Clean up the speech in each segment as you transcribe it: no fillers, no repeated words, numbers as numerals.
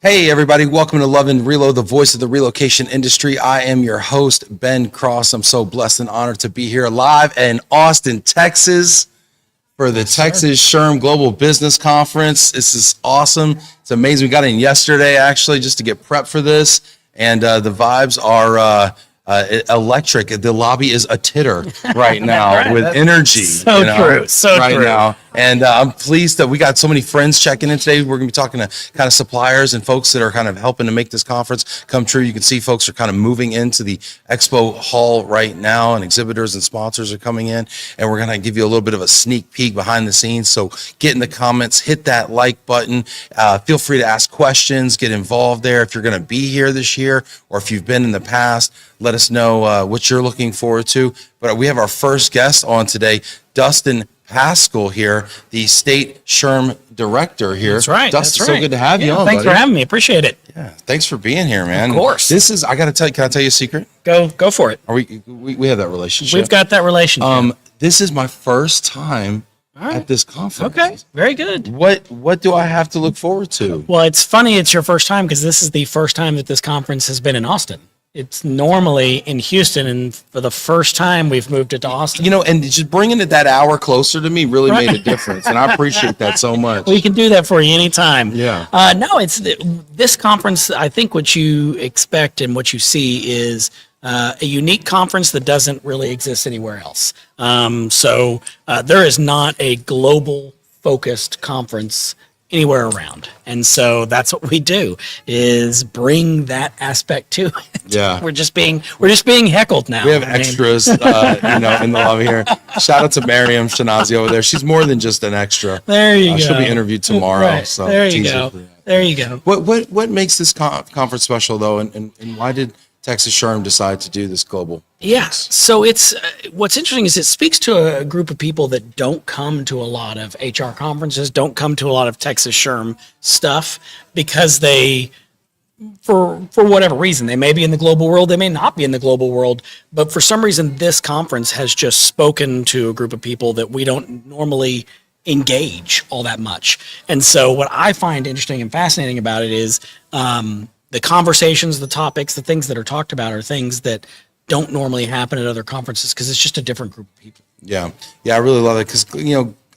Hey, everybody. Welcome to Love and Relo, the voice of the relocation industry. I am your host, Ben Cross. I'm so blessed and honored to be here live in Austin, Texas for the Texas SHRM Global Business Conference. This is awesome. It's amazing. We got in yesterday, actually, just to get prepped for this. And the vibes are electric. The lobby is a titter right now right. with energy. So true. So right true. now. And I'm pleased that we got so many friends checking in today. We're going to be talking to kind of suppliers and folks that are kind of helping to make this conference come true. You can see folks are kind of moving into the expo hall right now, and exhibitors and sponsors are coming in. And we're going to give you a little bit of a sneak peek behind the scenes. So get in the comments, hit that like button. Feel free to ask questions, get involved there. If you're going to be here this year or if you've been in the past, let us know what you're looking forward to. But we have our first guest on today, Dustin Pascal here, the state SHRM director here. That's right. Dustin, that's right. So good to have you on, Thanks buddy. for having me. Appreciate it. Yeah, thanks for being here, man. Of course. This is, I got to tell you, can I tell you a secret? Go for it. Are we have that relationship. We've got that relationship. This is my first time at this conference. Okay, very good. What do I have to look forward to? Well, it's funny it's your first time because this is the first time that this conference has been in Austin. It's normally in Houston, and for the first time, we've moved it to Austin. You know, and just bringing it that hour closer to me really made a difference, and I appreciate that so much. We can do that for you anytime. Yeah. No, it's this conference. I think what you expect and what you see is a unique conference that doesn't really exist anywhere else. So there is not a global focused conference anywhere around, and so that's what we do is bring that aspect to it. Yeah, we're just being heckled now. We have extras, in the lobby here. Shout out to Miriam Shanazi over there. She's more than just an extra. There you go. She'll be interviewed tomorrow. Right. So there you go. There you go. What makes this conference special though, and why did Texas SHRM decide to do this global? Yes. So it's what's interesting is it speaks to a group of people that don't come to a lot of HR conferences, don't come to a lot of Texas SHRM stuff because they, for whatever reason, they may be in the global world, they may not be in the global world, but for some reason this conference has just spoken to a group of people that we don't normally engage all that much. And so what I find interesting and fascinating about it is the conversations, the topics, the things that are talked about are things that don't normally happen at other conferences because it's just a different group of people. Yeah, I really love it because,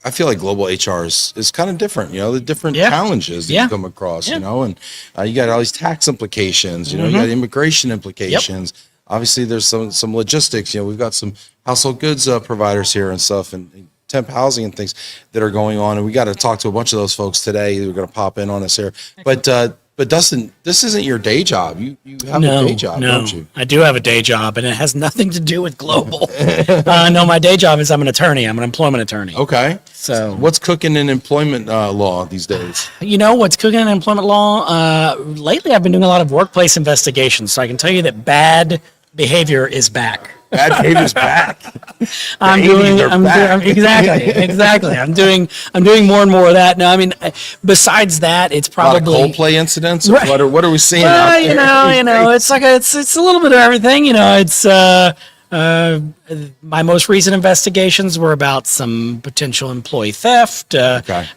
I feel like global HR is kind of different, the different challenges that you come across, and you got all these tax implications, you got immigration implications. Yep. Obviously, there's some logistics, we've got some household goods providers here and stuff and temp housing and things that are going on. And we got to talk to a bunch of those folks today. We're going to pop in on us here. But Dustin, this isn't your day job. You have a day job, don't you? I do have a day job, and it has nothing to do with global. No, my day job is I'm an attorney. I'm an employment attorney. Okay. So what's cooking in employment law these days? What's cooking in employment law? Lately, I've been doing a lot of workplace investigations, so I can tell you that bad behavior is back. Bad behavior's back. Exactly. I'm doing more and more of that. No, I mean, besides that, it's probably a lot of Coldplay incidents. Right. What are we seeing? Well, it's like it's a little bit of everything. It's my most recent investigations were about some potential employee theft,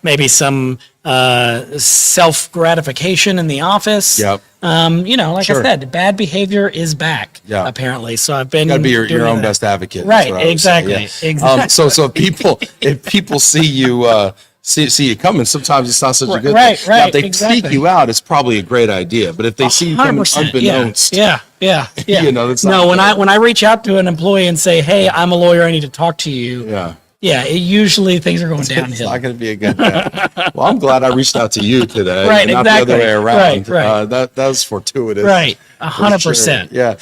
maybe some self-gratification in the office. Yep. I said, bad behavior is back. Yeah. Apparently, so I've been. You got to be your own best advocate. Right. Exactly. Exactly. So if people see you. See you coming. Sometimes it's not such a good thing. Right. Now, if they seek you out, it's probably a great idea. But if they see you coming unbeknownst, yeah. that's no. When I reach out to an employee and say, "Hey, I'm a lawyer. I need to talk to you." Usually things are going downhill. It's not going to be a good thing. Well, I'm glad I reached out to you today, right? Not exactly. the other way around. Right. That was fortuitous. Right. 100%. Yeah.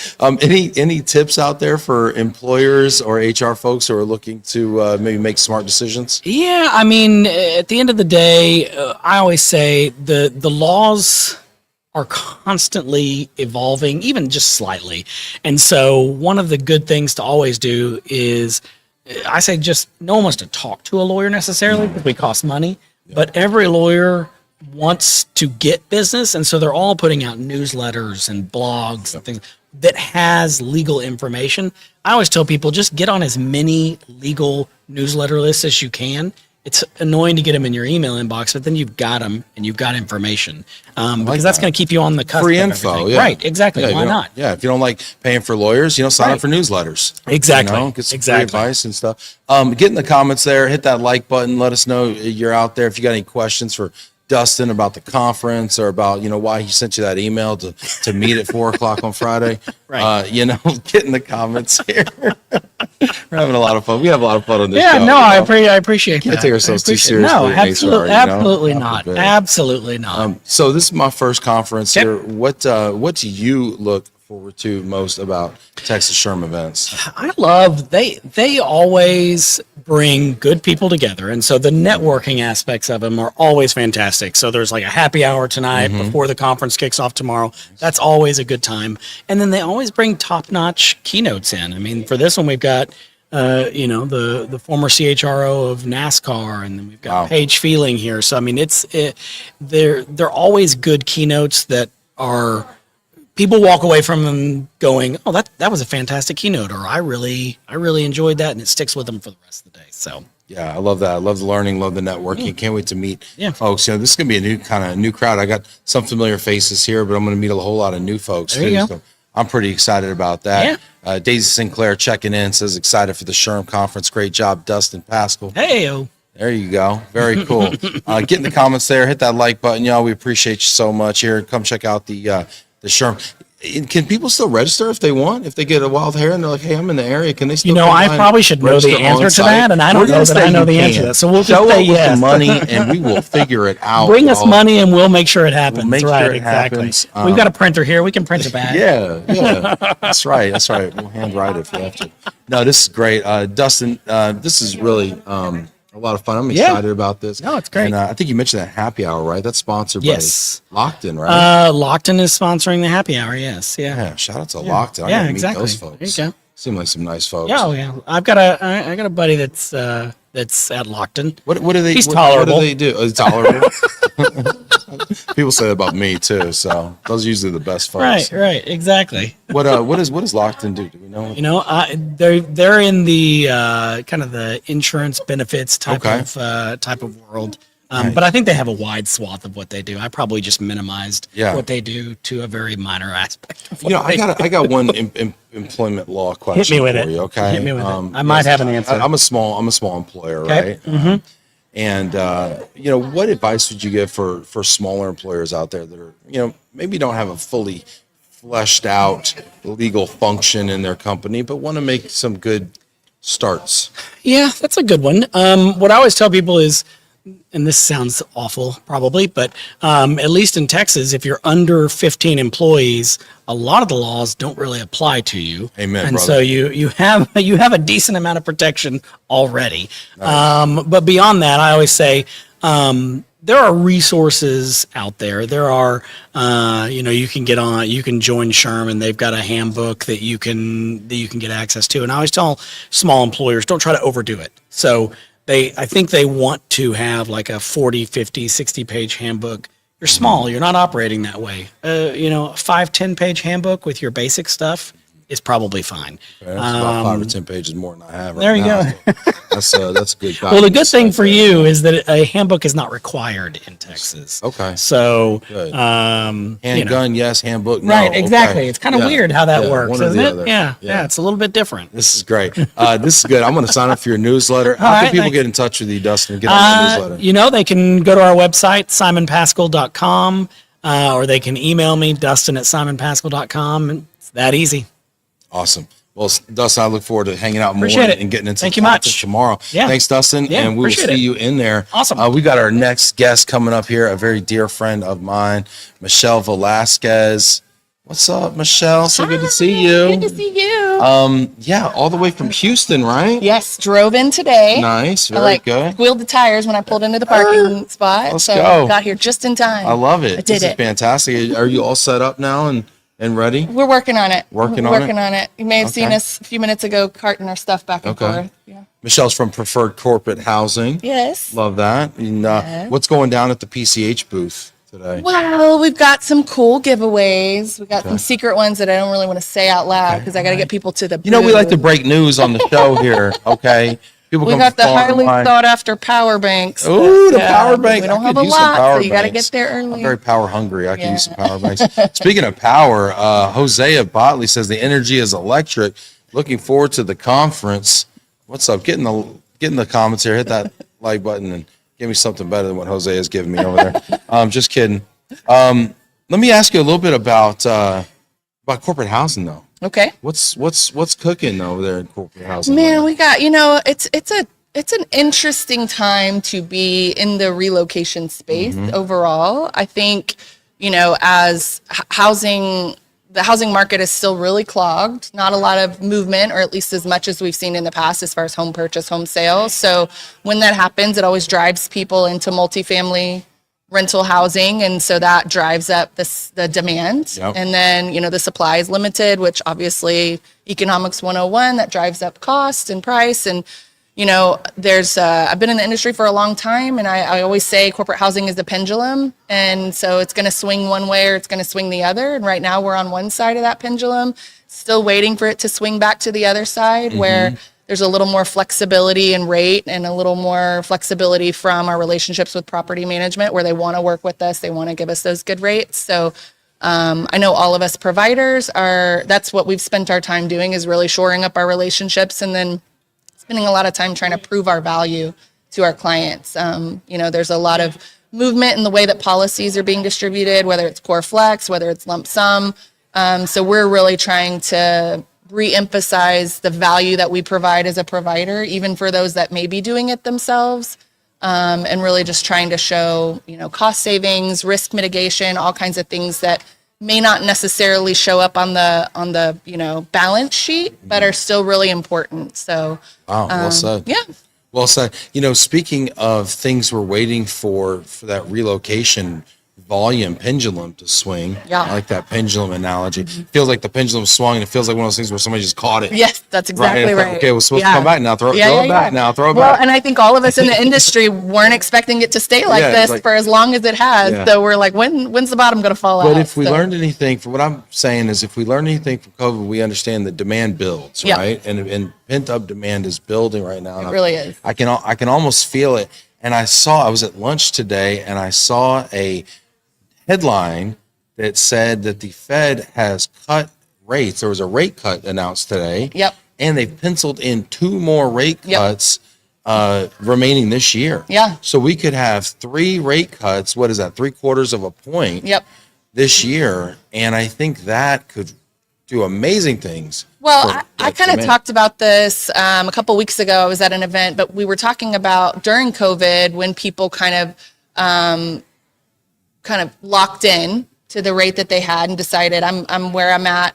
Any tips out there for employers or HR folks who are looking to maybe make smart decisions? Yeah. I mean, at the end of the day, I always say the laws are constantly evolving, even just slightly. And so one of the good things to always do is, I say just no one wants to talk to a lawyer necessarily because we cost money, but every lawyer wants to get business. And so they're all putting out newsletters and blogs and things that has legal information. I always tell people just get on as many legal newsletter lists as you can it's annoying to get them in your email inbox, but then you've got them and you've got information, because that's going to keep you on the cusp. Free of info, everything. yeah. Right? Exactly. Yeah, Why not? Yeah, if you don't like paying for lawyers, sign up for newsletters. Exactly. Get some free advice and stuff. Get in the comments there, hit that like button, let us know you're out there. If you got any questions for Dustin about the conference or about, why he sent you that email to meet at 4:00 on Friday, Right. Get in the comments here. We're having a lot of fun. We have a lot of fun on this show. Yeah, no, I appreciate that. Can't take ourselves too seriously. No, at HR, absolutely not. Absolutely not. So this is my first conference here. What do you look forward to most about Texas SHRM events? I love they always bring good people together, and so the networking aspects of them are always fantastic. So there's like a happy hour tonight before the conference kicks off tomorrow. That's always a good time. And then they always bring top-notch keynotes in. I mean, for this one we've got the former CHRO of NASCAR, and then we've got Paige Feeling here. So I mean, they're always good keynotes that are. People walk away from them going, "Oh, that was a fantastic keynote," or "I really enjoyed that," and it sticks with them for the rest of the day. So yeah, I love that. I love the learning, love the networking. Can't wait to meet folks. This is gonna be a new crowd. I got some familiar faces here, but I'm gonna meet a whole lot of new folks there you go. So I'm pretty excited about that. Yeah. Daisy Sinclair checking in says excited for the SHRM conference. Great job, Dustin Pascal. Hey-o. There you go. Very cool. Get in the comments there. Hit that like button, y'all. We appreciate you so much. Here, come check out the SHRM. Can people still register if they want? If they get a wild hair and they're like, "Hey, I'm in the area," can they still? I probably should know the answer to that, and I don't know that I know the answer to that. So we'll just say yes. With the money, and we will figure it out. Bring us money, and we'll make sure it happens. We'll make sure it happens. We've got a printer here. We can print it back. Yeah. That's right. We'll handwrite it if we have to. No, this is great, Dustin. This is really. A lot of fun. I'm excited about this. No, it's great. And I think you mentioned that happy hour, right? That's sponsored by Lockton, right? Lockton is sponsoring the happy hour. Yes. Yeah. Shout out to Lockton. I gotta meet those folks. There you go. Seem like some nice folks. Yeah. I've got a buddy that's at Lockton. What do they? He's What tolerable. do they do? Oh, tolerable. People say that about me too. So those are usually the best folks. Right. Exactly. What does Lockton do? Do we know? They're in the kind of the insurance benefits type of world. But I think they have a wide swath of what they do. I probably just minimized what they do to a very minor aspect. Of I got one employment law question for you. Okay, hit me with it. I might have an answer. I'm a small employer, right? Mm-hmm. And what advice would you give for smaller employers out there that are maybe don't have a fully fleshed out legal function in their company, but want to make some good starts? Yeah, that's a good one. What I always tell people is, and this sounds awful probably, but at least in Texas, if you're under 15 employees, a lot of the laws don't really apply to you. Amen, and brother. so you have a decent amount of protection already. Nice. But beyond that, I always say there are resources out there. There are, you can join SHRM, and they've got a handbook that you can get access to. And I always tell small employers, don't try to overdo it. So I think they want to have like a 40, 50, 60-page handbook. You're small. You're not operating that way. A 5-10 page handbook with your basic stuff is probably fine. That's about 5 or 10 pages more than I have right there you now. go. So that's good. Well, the good thing for you is that a handbook is not required in Texas. Okay. So, handgun, yes. Handbook, no. Right, exactly. Okay. It's kind of weird how that works, isn't it? Other. Yeah, it's a little bit different. This is great. This is good. I'm going to sign up for your newsletter. How can people get in touch with you, Dustin, and get on the newsletter? They can go to our website, simonpascal.com, or they can email me, dustin@simonpascal.com. And it's that easy. Awesome. Well, Dustin, I look forward to hanging out more and getting into Thank you much. tomorrow. Yeah. Thanks, Dustin. Yeah, and we will see you in there. Awesome. We got our next guest coming up here, a very dear friend of mine, Michelle Velasquez. What's up, Michelle? So good to see you. Good to see you. All the way from Houston, right? Yes, drove in today. Nice, very good. Squealed the tires when I pulled into the parking spot. Let's go. Got here just in time. I love it. I did this it. Is fantastic. Are you all set up now and ready? We're working on it. Working on it. You may have seen us a few minutes ago carting our stuff back and forth. Yeah. Michelle's from Preferred Corporate Housing. Yes. Love that. And what's going down at the PCH booth today? Well, we've got some cool giveaways. We got some secret ones that I don't really want to say out loud because I got to get people to the booth. We like to break news on the show here, okay? People We come got the far and highly wide. sought after power banks. Ooh, the Yeah, power bank. We don't I have could a use some lot, power so you got to banks. get there I'm early. very power hungry. I can use some Yeah. power banks. Speaking of power, Hosea Botley says the energy is electric. Looking forward to the conference. What's up? Get in the comments here. Hit that like button and give me something better than what Hosea is giving me over there. Just kidding. Let me ask you a little bit about corporate housing though. Okay. What's cooking over there in corporate housing? Man, we got, it's an interesting time to be in the relocation space overall. I think, as the housing market is still really clogged, not a lot of movement, or at least as much as we've seen in the past as far as home purchase, home sales. So when that happens, it always drives people into multifamily rental housing, and so that drives up the demand. Yep. And then the supply is limited, which obviously economics 101, that drives up cost and price. And there's I've been in the industry for a long time, and I always say corporate housing is the pendulum, and so it's going to swing one way or it's going to swing the other. And right now we're on one side of that pendulum, still waiting for it to swing back to the other side, where there's a little more flexibility in rate and a little more flexibility from our relationships with property management, where they want to work with us, they want to give us those good rates. So I know all of us providers that's what we've spent our time doing, is really shoring up our relationships and then spending a lot of time trying to prove our value to our clients. There's a lot of movement in the way that policies are being distributed, whether it's core flex, whether it's lump sum. So we're really trying to re-emphasize the value that we provide as a provider, even for those that may be doing it themselves, and really just trying to show, cost savings, risk mitigation, all kinds of things that may not necessarily show up on the balance sheet, but are still really important. So, Wow, well said. yeah. Well said. Speaking of things we're waiting for that relocation volume pendulum to swing. Yeah. I like that pendulum analogy. Feels like the pendulum swung, and it feels like one of those things where somebody just caught it. Yes, that's exactly right. Okay, we're supposed to come back now. Throw it back now. Throw it Well, back. and I think all of us in the industry weren't expecting it to stay like Yeah, this like- for as long as it has. Yeah. So we're like, when's the bottom going to fall out? But if we So- learned anything from what I'm saying is, if we learned anything from COVID, we understand that demand builds, Yeah. right? And pent up demand is building right now. It really is. I can almost feel it. And I was at lunch today, and I saw a headline that said that the Fed has cut rates. There was a rate cut announced today. Yep. And they've penciled in 2 more rate Yep. cuts remaining this year. Yeah. So we could have 3 rate cuts. What is that? 3/4 of a point. Yep. This year. And I think that could do amazing things. Well, for, I kind of demand. talked about this a couple weeks ago. I was at an event, but we were talking about during COVID when people kind of locked in to the rate that they had and decided I'm where I'm at,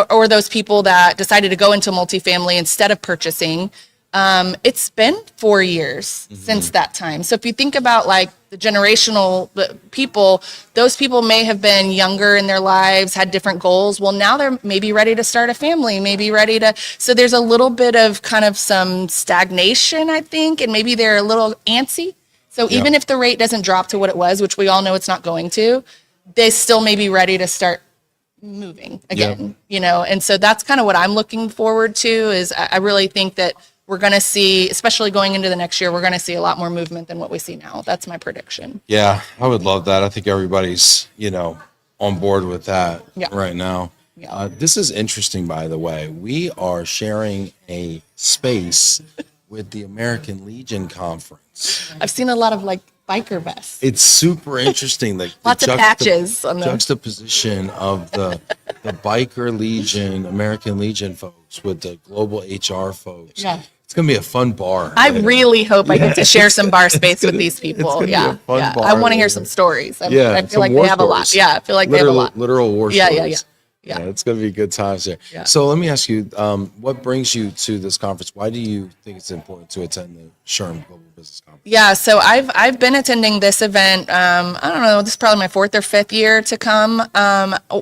or those people that decided to go into multifamily instead of purchasing. It's been 4 years since that time. So if you think about like the generational people, those people may have been younger in their lives, had different goals. Well, now they're maybe ready to start a family, so there's a little bit of kind of some stagnation, I think, and maybe they're a little antsy. So even if the rate doesn't drop to what it was, which we all know it's not going to, they still may be ready to start moving again, and so that's kind of what I'm looking forward to. Is I really think that we're going to see, especially going into the next year, we're going to see a lot more movement than what we see now. That's my prediction. Yeah, I would love that. I think everybody's, on board with that right now. Yeah. This is interesting, by the way. We are sharing a space with the American Legion Conference. I've seen a lot of like biker vests. It's super interesting. Like Lots of patches on them. juxtaposition of the Biker Legion, American Legion folks with the global HR folks. Yeah. It's gonna be a fun bar. I really hope I get to share some bar space with these people. gonna be Yeah. a fun Yeah. bar I want to hear later. some stories. I some feel like war they have a lot. stories. Yeah. I feel like they have a lot. Literal war Yeah, stories. yeah. It's gonna be good times there. Yeah. So let me ask you, what brings you to this conference? Why do you think it's important to attend the SHRM Global Business Conference? Yeah, so I've been attending this event. I don't know, this is probably my 4th or 5th year to come.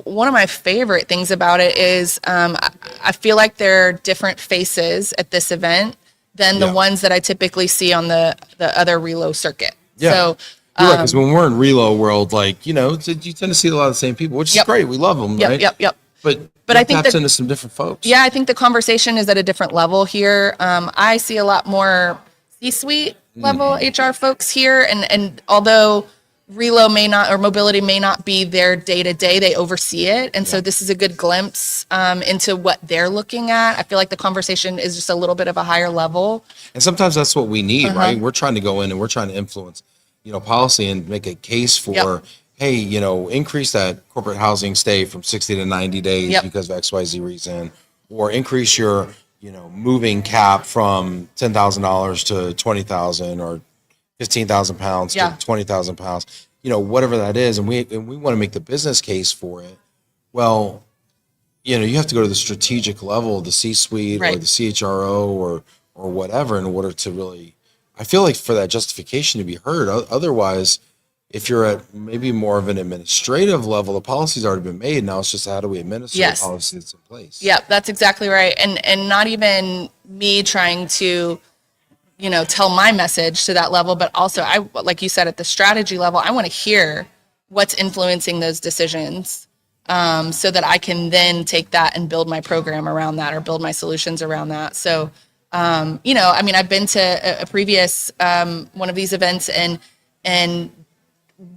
One of my favorite things about it is I feel like there are different faces at this event than the ones that I typically see on the other relo circuit. Yeah. So You're right, because when we're in relo world, like, you tend to see a lot of the same people, which is great. We love them, right? Yep. But I think taps into some different folks. yeah, I think the conversation is at a different level here. I see a lot more C-suite level HR folks here, and although Relo may not, or mobility may not be their day to day, they oversee it, and so this is a good glimpse into what they're looking at. I feel like the conversation is just a little bit of a higher level. And sometimes that's what we need, right? We're trying to go in and we're trying to influence, policy and make a case for, hey, increase that corporate housing stay from 60 to 90 days because of XYZ reason, or increase your, moving cap from $10,000 to 20,000 or 15,000 pounds to 20,000 pounds, whatever that is. And we want to make the business case for it. Well, you have to go to the strategic level, the C-suite or the CHRO or whatever in order to really, I feel like for that justification to be heard. Otherwise, if you're at maybe more of an administrative level, the policy's already been made. Now it's just how do we administer the policy that's in place? Yeah, that's exactly right. And not even me trying to, tell my message to that level, but also I, like you said, at the strategy level, I want to hear what's influencing those decisions so that I can then take that and build my program around that or build my solutions around that. So, I've been to a previous one of these events and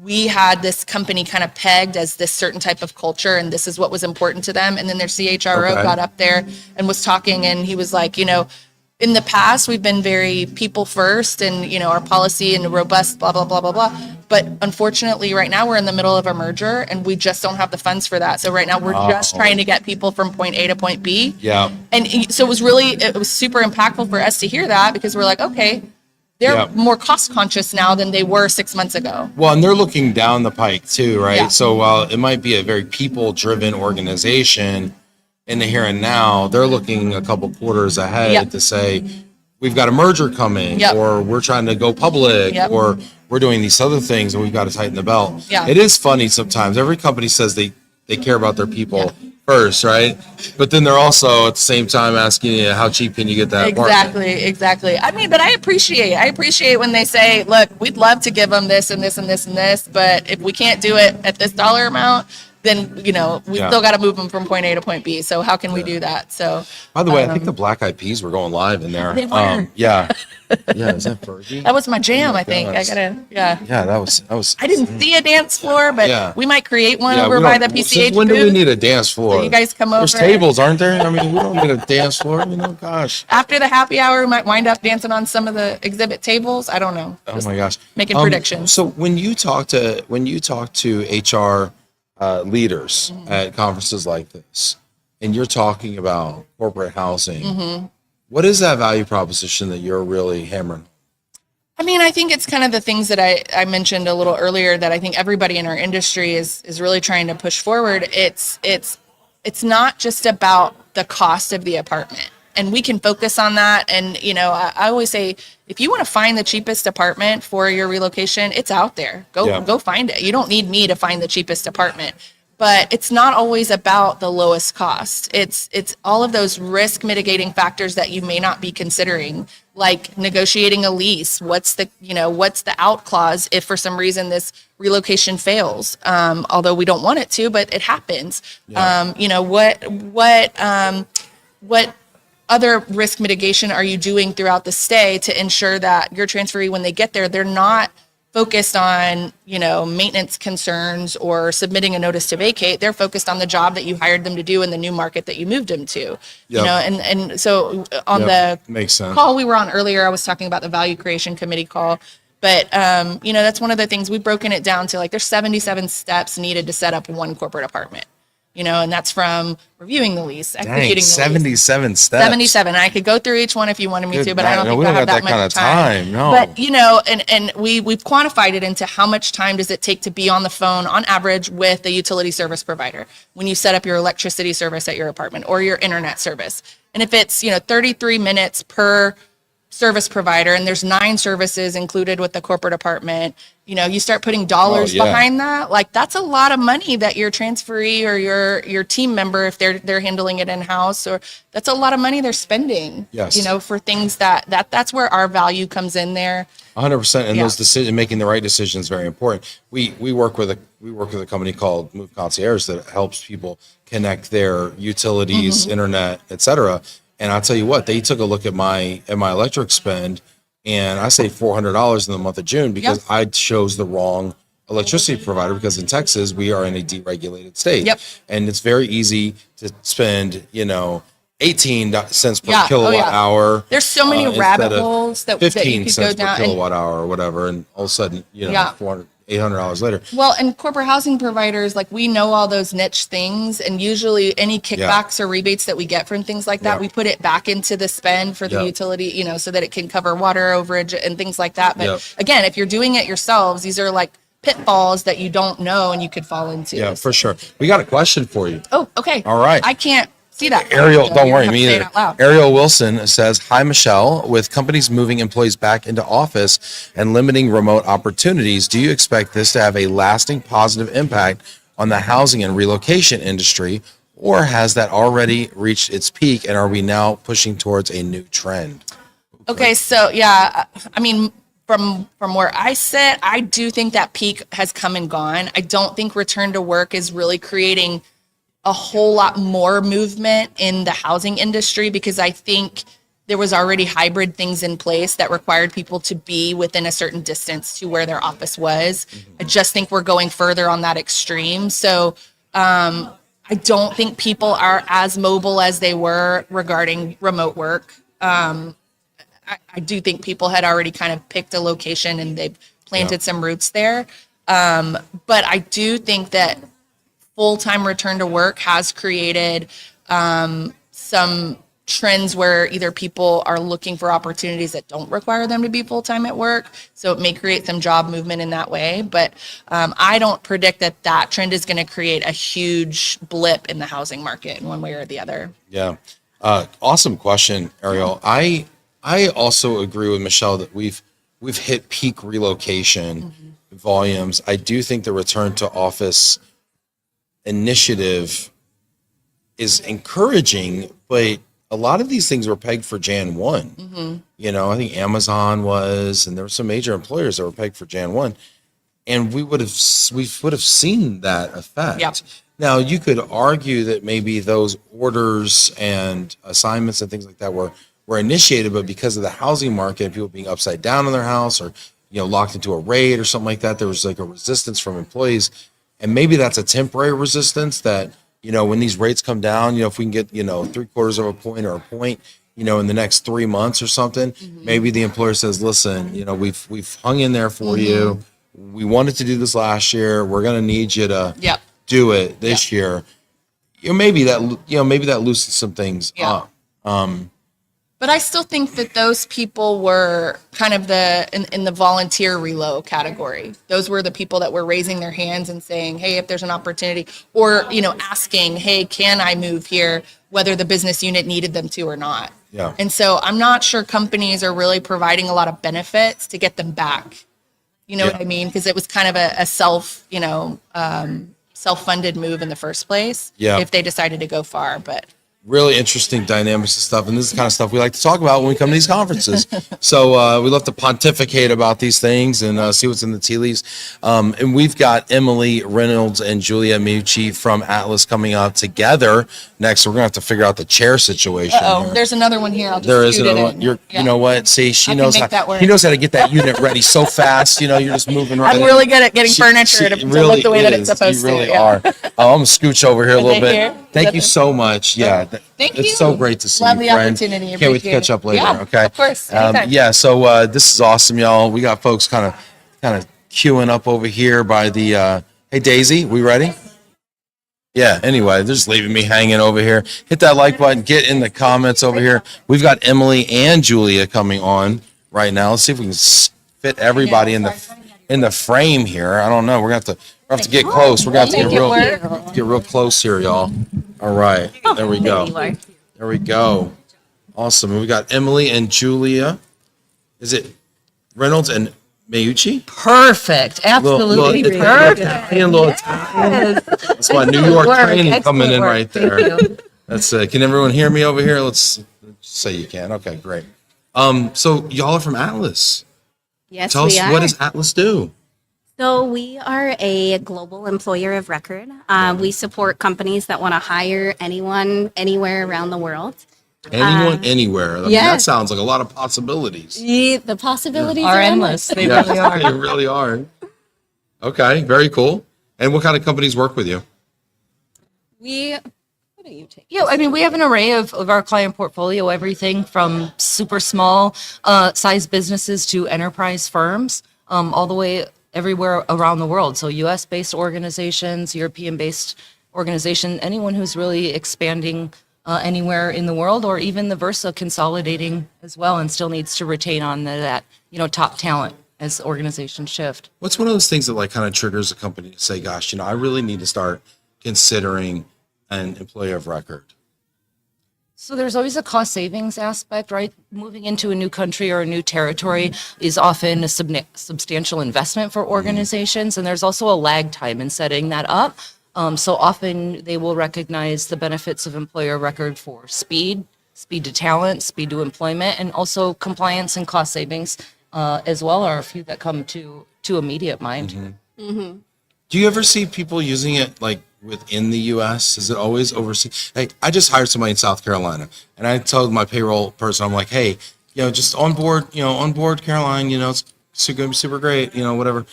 we had this company kind of pegged as this certain type of culture and this is what was important to them. And then their CHRO got up there and was talking and he was like, in the past, we've been very people first and, our policy and robust, blah, blah, blah, blah, blah. But unfortunately, right now we're in the middle of a merger and we just don't have the funds for that. So right now we're just trying to get people from point A to point B. Yeah. And so it was super impactful for us to hear that because we're like, okay, they're more cost conscious now than they were 6 months ago. Well, and they're looking down the pike too, right? Yeah. So while it might be a very people driven organization, in the here and now, they're looking a couple quarters ahead to say, we've got a merger coming, or we're trying to go public, or we're doing these other things and we've got to tighten the belt. Yeah. It is funny sometimes. Every company says they care about their people first, right? But then they're also at the same time asking you, how cheap can you get that? Exactly. I mean, but I appreciate when they say, look, we'd love to give them this and this and this and this, but if we can't do it at this dollar amount, then, we still got to move them from point A to point B. So how can we do that? So, by the way, I think the Black Eyed Peas were going live in there. They were. Yeah. Is that Fergie? That was my jam, I think. Yeah, that was. I didn't see a dance floor, but we might create one over by the PCH When booth. do we need a dance floor? So you guys come over. There's tables, aren't there? I mean, we don't need a dance floor. Gosh. After the happy hour, we might wind up dancing on some of the exhibit tables. I don't know. Oh my gosh. Making predictions. So when you talk to HR leaders at conferences like this, and you're talking about corporate housing, what is that value proposition that you're really hammering? I mean, I think it's kind of the things that I mentioned a little earlier that I think everybody in our industry is really trying to push forward. It's not just about the cost of the apartment. And we can focus on that. And, I always say, if you want to find the cheapest apartment for your relocation, it's out there. Go find it. You don't need me to find the cheapest apartment. But it's not always about the lowest cost. It's all of those risk mitigating factors that you may not be considering, like negotiating a lease. What's the out clause if for some reason this relocation fails? Although we don't want it to, but it happens. Yeah. What other risk mitigation are you doing throughout the stay to ensure that your transferee, when they get there, they're not focused on, maintenance concerns or submitting a notice to vacate. They're focused on the job that you hired them to do in the new market that you moved them to. And so on the makes sense. Call we were on earlier, I was talking about the value creation committee call. But, that's one of the things we've broken it down to, like, there's 77 steps needed to set up one corporate apartment. And that's from reviewing the lease, executing the lease. 77 steps. 77. I could go through each one if you wanted me to, but I don't think I have that much time. No. But, and we've quantified it into how much time does it take to be on the phone on average with a utility service provider when you set up your electricity service at your apartment or your internet service. And if it's, 33 minutes per service provider and there's 9 services included with the corporate apartment, you start putting dollars behind that, like that's a lot of money that your transferee or your team member, if they're handling it in-house, or that's a lot of money they're spending, for things that's where our value comes in there. 100%. And those making the right decisions is very important. We work with a company called Move Concierge that helps people connect their utilities, internet, etc. And I'll tell you what, they took a look at my electric spend, and I saved $400 in the month of June because I chose the wrong electricity provider, because in Texas we are in a deregulated state, and it's very easy to spend 18 cents per kilowatt hour. There's so many rabbit holes that 15 you could cents go down per kilowatt hour or whatever, and all of a sudden $400, $800 later. Well, and corporate housing providers, like, we know all those niche things, and usually any kickbacks or rebates that we get from things like that, we put it back into the spend for the utility, so that it can cover water overage and things like that. But again, if you're doing it yourselves, these are like pitfalls that you don't know and you could fall into. Yeah, for sure. We got a question for you. Oh, okay. All right. I can't see that. Ariel, so don't you're worry, gonna me have to say it either. out loud. Ariel Wilson says, "Hi, Michelle. With companies moving employees back into office and limiting remote opportunities, do you expect this to have a lasting positive impact on the housing and relocation industry, or has that already reached its peak and are we now pushing towards a new trend?" Okay, so I mean, from where I sit, I do think that peak has come and gone. I don't think return to work is really creating a whole lot more movement in the housing industry, because I think there was already hybrid things in place that required people to be within a certain distance to where their office was. I just think we're going further on that extreme. So I don't think people are as mobile as they were regarding remote work. I do think people had already kind of picked a location and they've planted some roots there. But I do think that full-time return to work has created some trends where either people are looking for opportunities that don't require them to be full-time at work. So it may create some job movement in that way. But I don't predict that trend is going to create a huge blip in the housing market in one way or the other. Yeah. Awesome question, Ariel. I also agree with Michelle that we've hit peak relocation volumes. I do think the return to office initiative is encouraging, but a lot of these things were pegged for Jan 1. I think Amazon was, and there were some major employers that were pegged for Jan 1, and we would have seen that effect. Now, you could argue that maybe those orders and assignments and things like that were initiated, but because of the housing market and people being upside down in their house, or locked into a raid or something like that, there was like a resistance from employees. And maybe that's a temporary resistance that, when these rates come down, if we can get, 3/4 of a point or a point, in the next 3 months or something, maybe the employer says, listen, we've hung in there for you. We wanted to do this last year. We're going to need you to do it this year. Maybe that loosens some things up. But I still think that those people were kind of in the volunteer relo category. Those were the people that were raising their hands and saying, hey, if there's an opportunity, or, asking, hey, can I move here, whether the business unit needed them to or not. Yeah. And so I'm not sure companies are really providing a lot of benefits to get them back. You know what I mean? Because it was kind of a self-funded move in the first place. Yeah. If they decided to go far, but. Really interesting dynamics and stuff, and this is the kind of stuff we like to talk about when we come to these conferences. So we love to pontificate about these things and see what's in the tea leaves. And we've got Emily Reynolds and Julia Meucci from Atlas coming out together next. So we're gonna have to figure out the chair situation. Oh, there's another one here. I'll just there is scoot it another in. one. You know what? See, she knows make that work. she knows how to get that unit ready so fast. You're just moving right. I'm really good at getting furniture to look the way that it's supposed to. You really to. are. I'm gonna scooch over here a little bit. Here? Thank you so much. Yeah. Thank you. It's so great to see Love you, the friend. opportunity. Can't wait to catch up later. Yeah, Okay. of course. Anytime. So this is awesome, y'all. We got folks kind of queuing up over here by the. Hey, Daisy, we ready? Yeah. Anyway, they're just leaving me hanging over here. Hit that like button. Get in the comments over here. We've got Emily and Julia coming on right now. Let's see if we can fit everybody in the frame here. I don't know. We're gonna have to get close. We're gonna have to get real close here, y'all. All right. There we go. There we go. Awesome. And we got Emily and Julia Is it Reynolds and Meucci? Perfect. Absolutely Little perfect. Italian, little Italian. That's my New York Work. training coming Excellent in work. right Thank there. you. That's can everyone hear me over here? Let's say you can. Okay, great. So y'all are from Atlas. Yes, Tell us, we are. what does Atlas do? So we are a global employer of record. We support companies that want to hire anyone, anywhere around the world. Anyone, anywhere. I mean, that yes. sounds like a lot of possibilities. The possibilities Are endless. They Yeah, really are. they really are. Okay, very cool. And what kind of companies work with you? Why don't you take? Yeah, I mean, we have an array of our client portfolio, everything from super small size businesses to enterprise firms, all the way everywhere around the world. So US-based organizations, European-based organization, anyone who's really expanding anywhere in the world, or even the versa, consolidating as well, and still needs to retain on that, top talent as organizations shift. What's one of those things that like kind of triggers a company to say, gosh, I really need to start considering an employer of record? So there's always a cost savings aspect, right? Moving into a new country or a new territory is often a substantial investment for organizations, and there's also a lag time in setting that up. So often they will recognize the benefits of employer record for speed to talent, speed to employment, and also compliance and cost savings as well are a few that come to immediate mind. Do you ever see people using it like within the US? Is it always overseas? Hey, I just hired somebody in South Carolina, and I told my payroll person, I'm like, hey, just on board Caroline, it's going to be super great, whatever.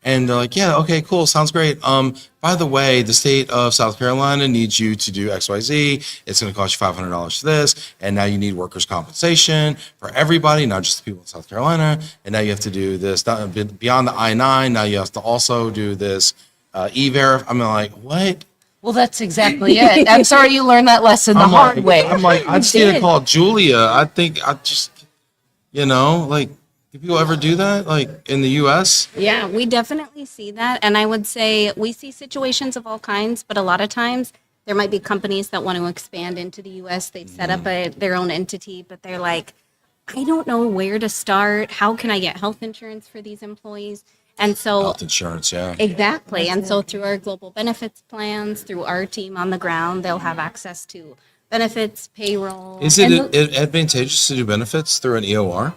And they're like, yeah, okay, cool, sounds great. By the way, the state of South Carolina needs you to do XYZ. It's going to cost you $500 for this, and now you need workers' compensation for everybody, not just the people in South Carolina. And now you have to do this beyond the I-9. Now you have to also do this e-verify. I'm like, what? Well, that's exactly it. I'm sorry you learned that lesson the hard way. I'm like, I just need to call Julia. I think I just, like. Do people ever do that, like in the U.S.? Yeah, we definitely see that. And I would say we see situations of all kinds, but a lot of times there might be companies that want to expand into the U.S. They've set up their own entity, but they're like, I don't know where to start. How can I get health insurance for these employees? And so Health insurance, yeah. exactly. And so through our global benefits plans, through our team on the ground, they'll have access to benefits, payroll. Is it advantageous to do benefits through an EOR?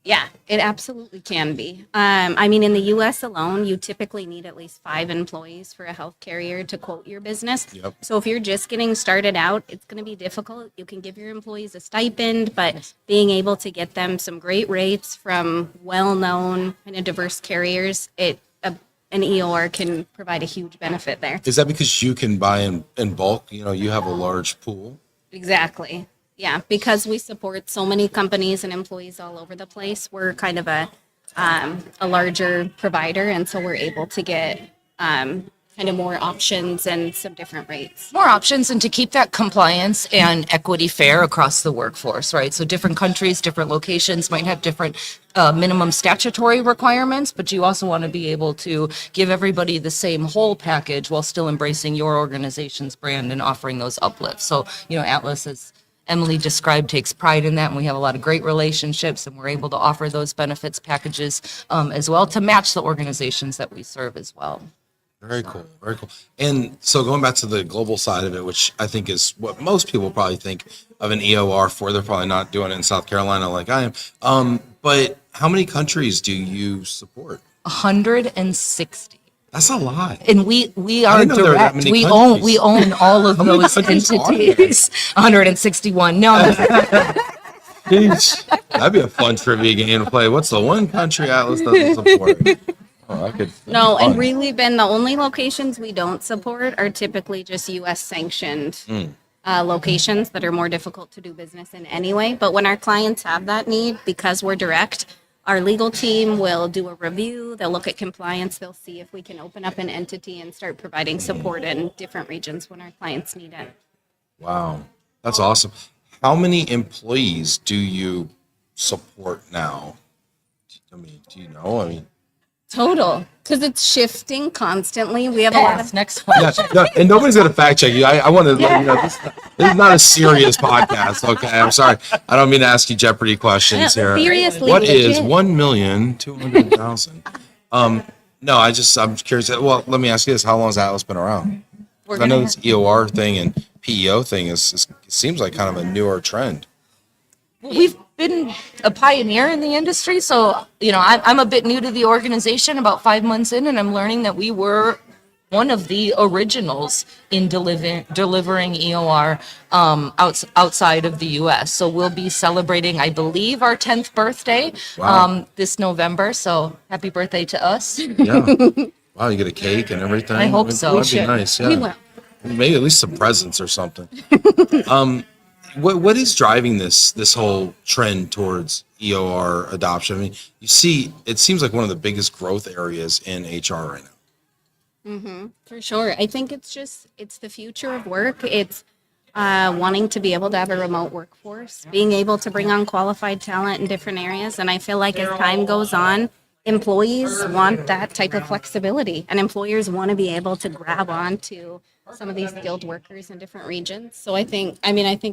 Yeah, it absolutely can be. I mean, in the U.S. alone, you typically need at least 5 employees for a health carrier to quote your business. Yep. So if you're just getting started out, it's going to be difficult. You can give your employees a stipend, but being able to get them some great rates from well-known and diverse carriers, an EOR can provide a huge benefit there. Is that because you can buy in bulk? You have a large pool. Exactly. Yeah, because we support so many companies and employees all over the place, we're kind of a larger provider, and so we're able to get kind of more options and some different rates. More options, and to keep that compliance and equity fair across the workforce, right? So different countries, different locations might have different minimum statutory requirements, but you also want to be able to give everybody the same whole package while still embracing your organization's brand and offering those uplifts. So, Atlas, as Emily described, takes pride in that, and we have a lot of great relationships, and we're able to offer those benefits packages as well to match the organizations that we serve as well. Very cool. Very cool. And so going back to the global side of it, which I think is what most people probably think of an EOR for, they're probably not doing it in South Carolina like I am. But how many countries do you support? 160. That's a lot. And we are didn't know there were that direct. many We countries. own all of many those countries are there? entities. 161. No, Jeez. That'd be a fun trivia game to play. What's the one country Atlas doesn't support? Oh, I could. No, and really, Ben, the only locations we don't support are typically just U.S. sanctioned locations that are more difficult to do business in anyway. But when our clients have that need, because we're direct, our legal team will do a review. They'll look at compliance. They'll see if we can open up an entity and start providing support in different regions when our clients need it. Wow, that's awesome. How many employees do you support now? I mean, do you know? Total, because it's shifting constantly. We have a lot of Yes, next question. Yeah, no, and nobody's gonna fact check you. I want to let you know this is not a serious podcast. Okay, I'm sorry. I don't mean to ask you Jeopardy questions Yeah, here. seriously, What is legit. 1,200,000? No, I'm curious. Well, let me ask you this: how long has Atlas been around? We're 'Cause I know gonna this EOR thing and PEO thing is it seems like kind of a newer trend. We've been a pioneer in the industry, so I'm a bit new to the organization, about 5 months in, and I'm learning that we were one of the originals in delivering EOR outside of the U.S. So we'll be celebrating, I believe, our 10th birthday Wow. this November. So happy birthday to us. Yeah. Wow, you get a cake and everything. I hope so. That'd be nice. We Yeah. will. Maybe at least some presents or something. What is driving this whole trend towards EOR adoption? I mean, you see, it seems like one of the biggest growth areas in HR right now. For sure. I think it's the future of work. It's wanting to be able to have a remote workforce, being able to bring on qualified talent in different areas. And I feel like as time goes on, employees want that type of flexibility, and employers want to be able to grab on to some of these skilled workers in different regions. So I think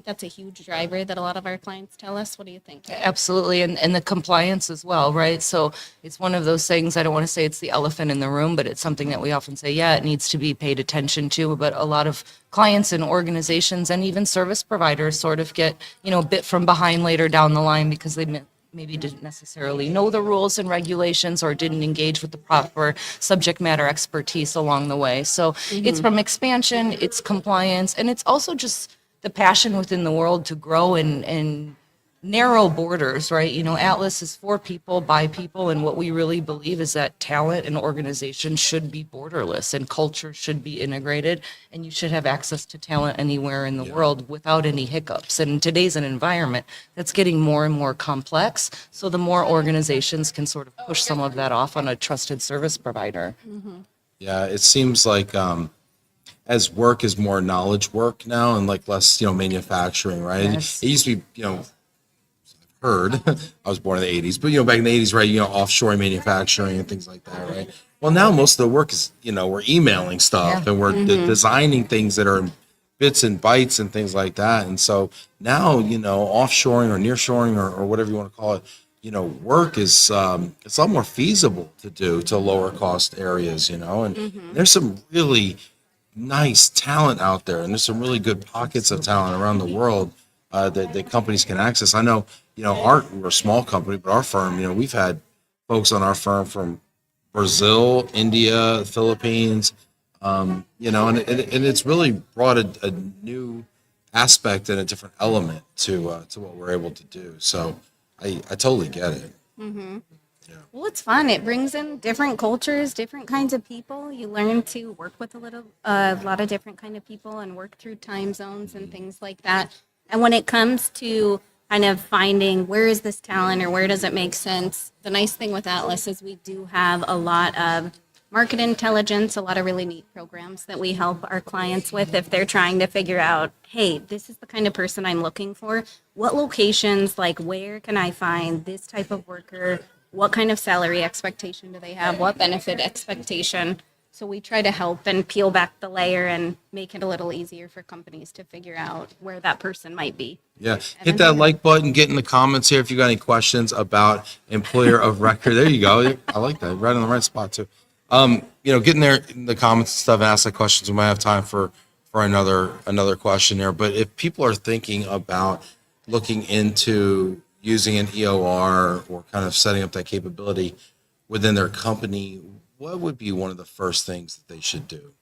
that's a huge driver that a lot of our clients tell us. What do you think? Absolutely, and the compliance as well, right? So it's one of those things, I don't want to say it's the elephant in the room, but it's something that we often say, yeah, it needs to be paid attention to, but a lot of clients and organizations and even service providers sort of get, a bit from behind later down the line because they maybe didn't necessarily know the rules and regulations or didn't engage with the proper subject matter expertise along the way. So it's from expansion, it's compliance, and it's also just the passion within the world to grow and narrow borders, right? Atlas is for people, by people, and what we really believe is that talent and organization should be borderless and culture should be integrated, and you should have access to talent anywhere in the world without any hiccups. And in today's an environment that's getting more and more complex, so the more organizations can sort of push some of that off on a trusted service provider. Yeah, it seems like as work is more knowledge work now and like less, manufacturing, right? Yes. It used to be, heard, I was born in the 80s, but back in the 80s, right, offshoring manufacturing and things like that, right? Well, now most of the work is, we're emailing stuff and we're designing things that are in bits and bytes and things like that. And so now, offshoring or nearshoring or whatever you want to call it, work is it's a lot more feasible to do to lower cost areas, and there's some really nice talent out there, and there's some really good pockets of talent around the world that companies can access. I know, we're a small company, but our firm, we've had folks on our firm from Brazil, India, Philippines, and it's really brought a new aspect and a different element to what we're able to do. So I totally get it. Well, it's fun. It brings in different cultures, different kinds of people. You learn to work with a lot of different kind of people and work through time zones and things like that. And when it comes to kind of finding where is this talent or where does it make sense, the nice thing with Atlas is we do have a lot of market intelligence, a lot of really neat programs that we help our clients with if they're trying to figure out, hey, this is the kind of person I'm looking for. What locations, like where can I find this type of worker? What kind of salary expectation do they have? What benefit expectation? So we try to help and peel back the layer and make it a little easier for companies to figure out where that person might be. Yeah, hit that like button, get in the comments here if you got any questions about employer of record. There you go. I like that. Right on the right spot too. Get in there in the comments and stuff and ask the questions. We might have time for another question there. But if people are thinking about looking into using an EOR or kind of setting up that capability within their company, what would be one of the first things that they should do?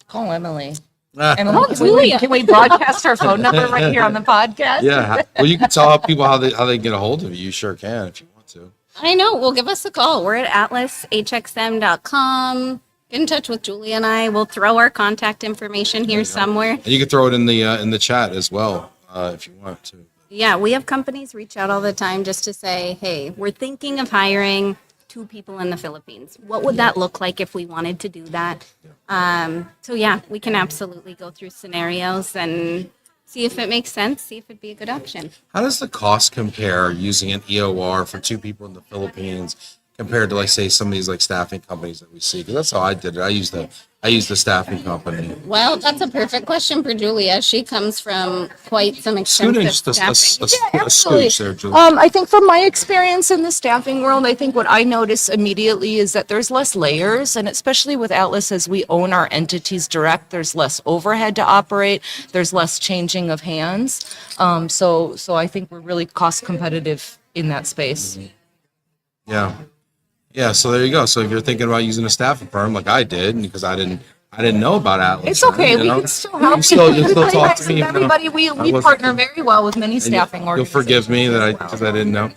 Call Emily. Ah, Emily, can we broadcast our phone number right here on the podcast? yeah. Well, you can tell people how they get a hold of you. You sure can if you want to. I know. Well, give us a call. We're at atlashxm.com. Get in touch with Julie and I. We'll throw our contact information here somewhere. And you can throw it in the chat as well if you want to. Yeah, we have companies reach out all the time just to say, hey, we're thinking of hiring 2 people in the Philippines. What would that look like if we wanted to do that? So yeah, we can absolutely go through scenarios and see if it makes sense, see if it'd be a good option. How does the cost compare using an EOR for 2 people in the Philippines compared to like say some of these like staffing companies that we see? Because that's how I did it. I used the staffing company. Well, that's a perfect question for Julia. She comes from quite some extensive Just staffing. a scooch there, Julie. I think from my experience in the staffing world, I think what I notice immediately is that there's less layers, and especially with Atlas, as we own our entities direct, there's less overhead to operate, there's less changing of hands. So I think we're really cost competitive in that space. Yeah. Yeah, so there you go. So if you're thinking about using a staffing firm like I did, because I didn't know about Atlas. It's okay. you We know? can still help. You still talk to me. even though Everybody, we wasn't- partner very well with many and staffing You'll organizations. forgive me that because I didn't know.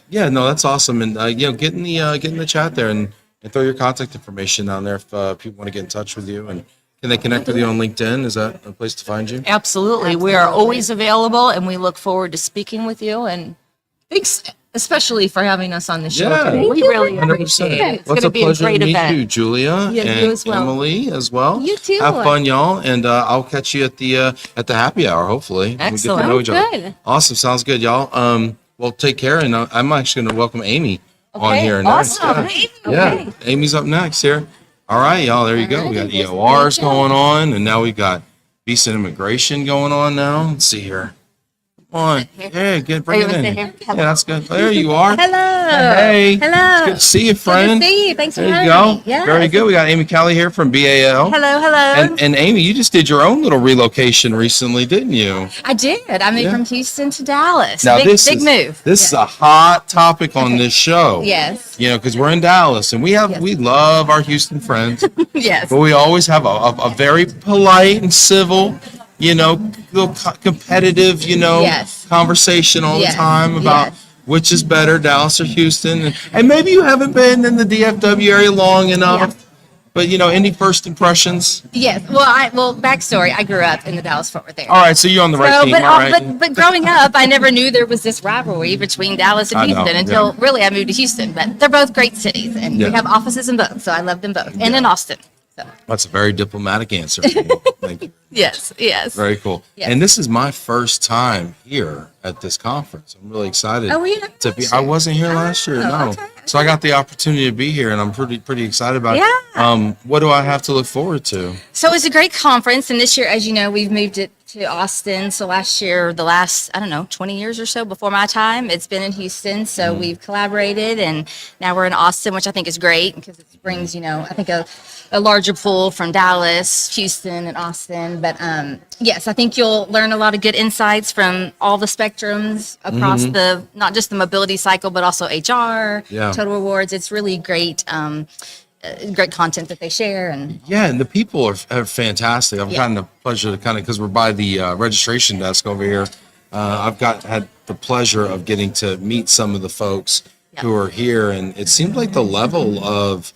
Yeah, no, that's awesome. And get in the chat there and throw your contact information down there if people want to get in touch with you. And can they connect with you on LinkedIn? Is that a place to find you? Absolutely. We are always available, and we look forward to speaking with you. And thanks, especially for having us on the show Yeah. today. We really 100%. appreciate it. It's Well, going to be a pleasure great to meet event. you, Julia, Yeah, and you as well. Emily as well. You too. Have fun, y'all, and I'll catch you at the happy hour. Hopefully, we get to Excellent. know each other. Good. Awesome, sounds good, y'all. Well, take care, and I'm actually going to welcome Amy on here next. Awesome. Yeah, Amy's up next here. All right, y'all. There you go. We got EORs going on, and now we got visa and immigration going on now. Let's see here. Come on. Yeah, bring it in. Yeah, that's good. There you are. Hello. Hey. Hello. It's good to see you, friend. Good to see you. Thanks for There you having go. me. Yeah. Very good. We got Amy Cowley here from BAL. Hello, hello. And Amy, you just did your own little relocation recently, didn't you? I did. I moved from Houston to Dallas. Now big this move. This is a hot topic on this show. Yes. You know, because we're in Dallas and we love our Houston friends, Yes. but we always have a very polite and civil, little competitive, Yes. conversation all Yes. the time about Yes. which is better, Dallas or Houston. And maybe you haven't been in the DFW area long enough, but any first impressions? Yes. Well, backstory. I grew up in the Dallas-Fort Worth area. All right, so you're on the right So, team, but, all right? but growing up, I never knew there was this rivalry between Dallas and I know, Houston until really I moved to Houston. But they're both great cities, and Yeah. we have offices in both, so I love them both, and in Austin. So That's a very diplomatic answer. Thank you. yes. Very cool. Yes. And this is my first time here at this conference. I'm really excited Oh, were you not to be. last I year? wasn't here last year, no. okay, So I got the opportunity to be here, and I'm pretty excited about it. Yeah. What do I have to look forward to? So it was a great conference, and this year, as you know, we've moved it to Austin. So last year, the last, 20 years or so before my time, it's been in Houston. So we've collaborated, and now we're in Austin, which I think is great because it brings, I think a larger pool from Dallas, Houston, and Austin. But yes, I think you'll learn a lot of good insights from all the spectrums across the, not just the mobility cycle, but also HR, Yeah. total rewards. It's really great. Great content that they share, and Yeah, and the people are fantastic. I've gotten the pleasure to because we're by the registration desk over here. I've had the pleasure of getting to meet some of the folks who are here, and it seems like the level of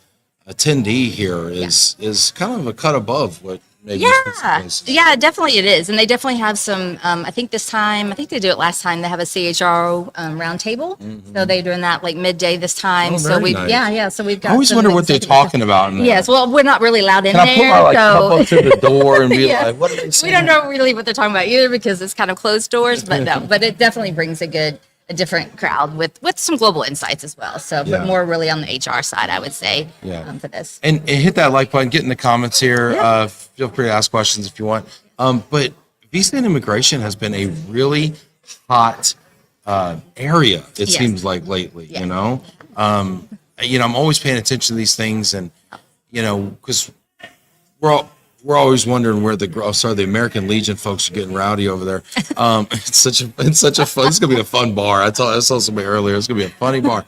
attendee here is kind of a cut above what maybe some places. yeah, definitely it is, and they definitely have some. I think this time, I think they do it last time. They have a CHRO roundtable, so they're doing that like midday this time. Oh, so very we, nice. so we've got. I always some wonder what they're executives. talking about. In there. Yes, well, we're not really allowed in Can I put there, my cup so up to the door and be Yeah. like, what are they we saying? don't know really what they're talking about either because it's kind of closed doors. But no, but it definitely brings a different crowd with some global insights as well. So, Yeah. but more really on the HR side, I would say, for this. And hit that like button, get in the comments here. Feel free to ask questions if you want. But visa and immigration has been a really hot area, it Yes. seems like lately, Yeah. I'm always paying attention to these things and, because we're always wondering where the American Legion folks are getting rowdy over there. It's such a fun, it's going to be a fun bar. I told somebody earlier, it's going to be a funny bar.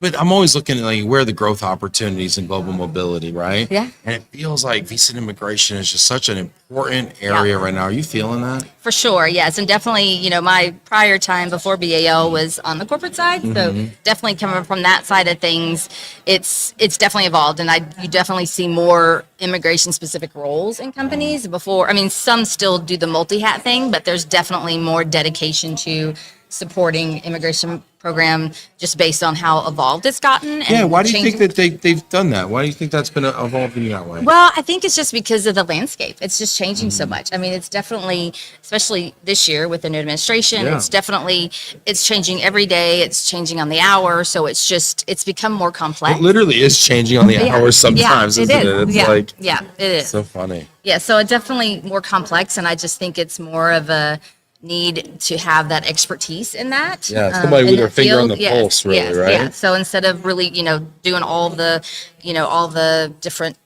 But I'm always looking at like where are the growth opportunities in global mobility, right? Yeah. And it feels like visa and immigration is just such an important area right now. Are you feeling that? For sure, yes, and definitely, my prior time before BAL was on the corporate side, so definitely coming from that side of things, it's definitely evolved, and you definitely see more immigration-specific roles in companies. Before, some still do the multi-hat thing, but there's definitely more dedication to supporting immigration program just based on how evolved it's gotten. And Yeah, why do you changing- think that they've done that? Why do you think that's been evolving that way? Well, I think it's just because of the landscape. It's just changing Mm-hmm. so much. I mean, it's definitely, especially this year with the new administration, Yeah. it's changing every day. It's changing on the hour. So it's become more complex. It literally is changing on the Yeah. hours sometimes, Yeah, isn't is. it? It's yeah. like yeah, it is. so funny. Yeah, so it's definitely more complex, and I just think it's more of a need to have that expertise in that. Yeah, somebody in with their that finger on field. the pulse, really, yes, right? Yeah. So instead of really, doing all the different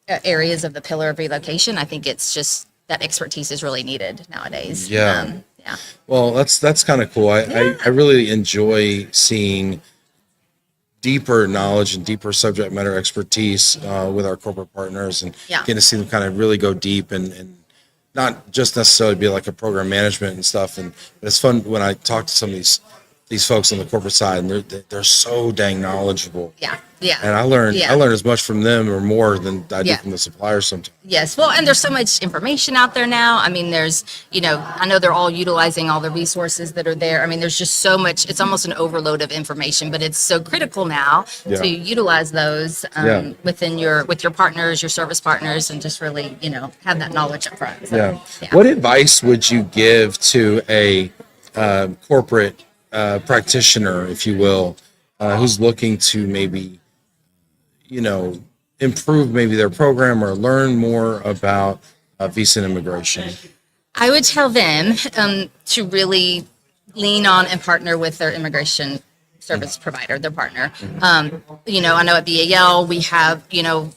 areas of the pillar of relocation, I think it's just that expertise is really needed nowadays. Yeah. Yeah. Well, that's kind of cool. I really enjoy seeing deeper knowledge and deeper subject matter expertise with our corporate partners, and Yeah. getting to see them kind of really go deep and not just necessarily be like a program management and stuff. And it's fun when I talk to some of these folks on the corporate side, and they're so dang knowledgeable. Yeah. Yeah. And I learn as much from them or more than I do Yeah. from the suppliers sometimes. Yes. Well, and there's so much information out there now. I mean, there's, I know they're all utilizing all the resources that are there. I mean, there's just so much, it's almost an overload of information, but it's so critical now Yeah. to utilize those Yeah. with your partners, your service partners, and just really, have that knowledge up front. So, Yeah. What advice would you give to a corporate practitioner, if you will, who's looking to maybe, improve maybe their program or learn more about visa and immigration? I would tell them to really lean on and partner with their immigration service provider, their partner. I know at BAL we have,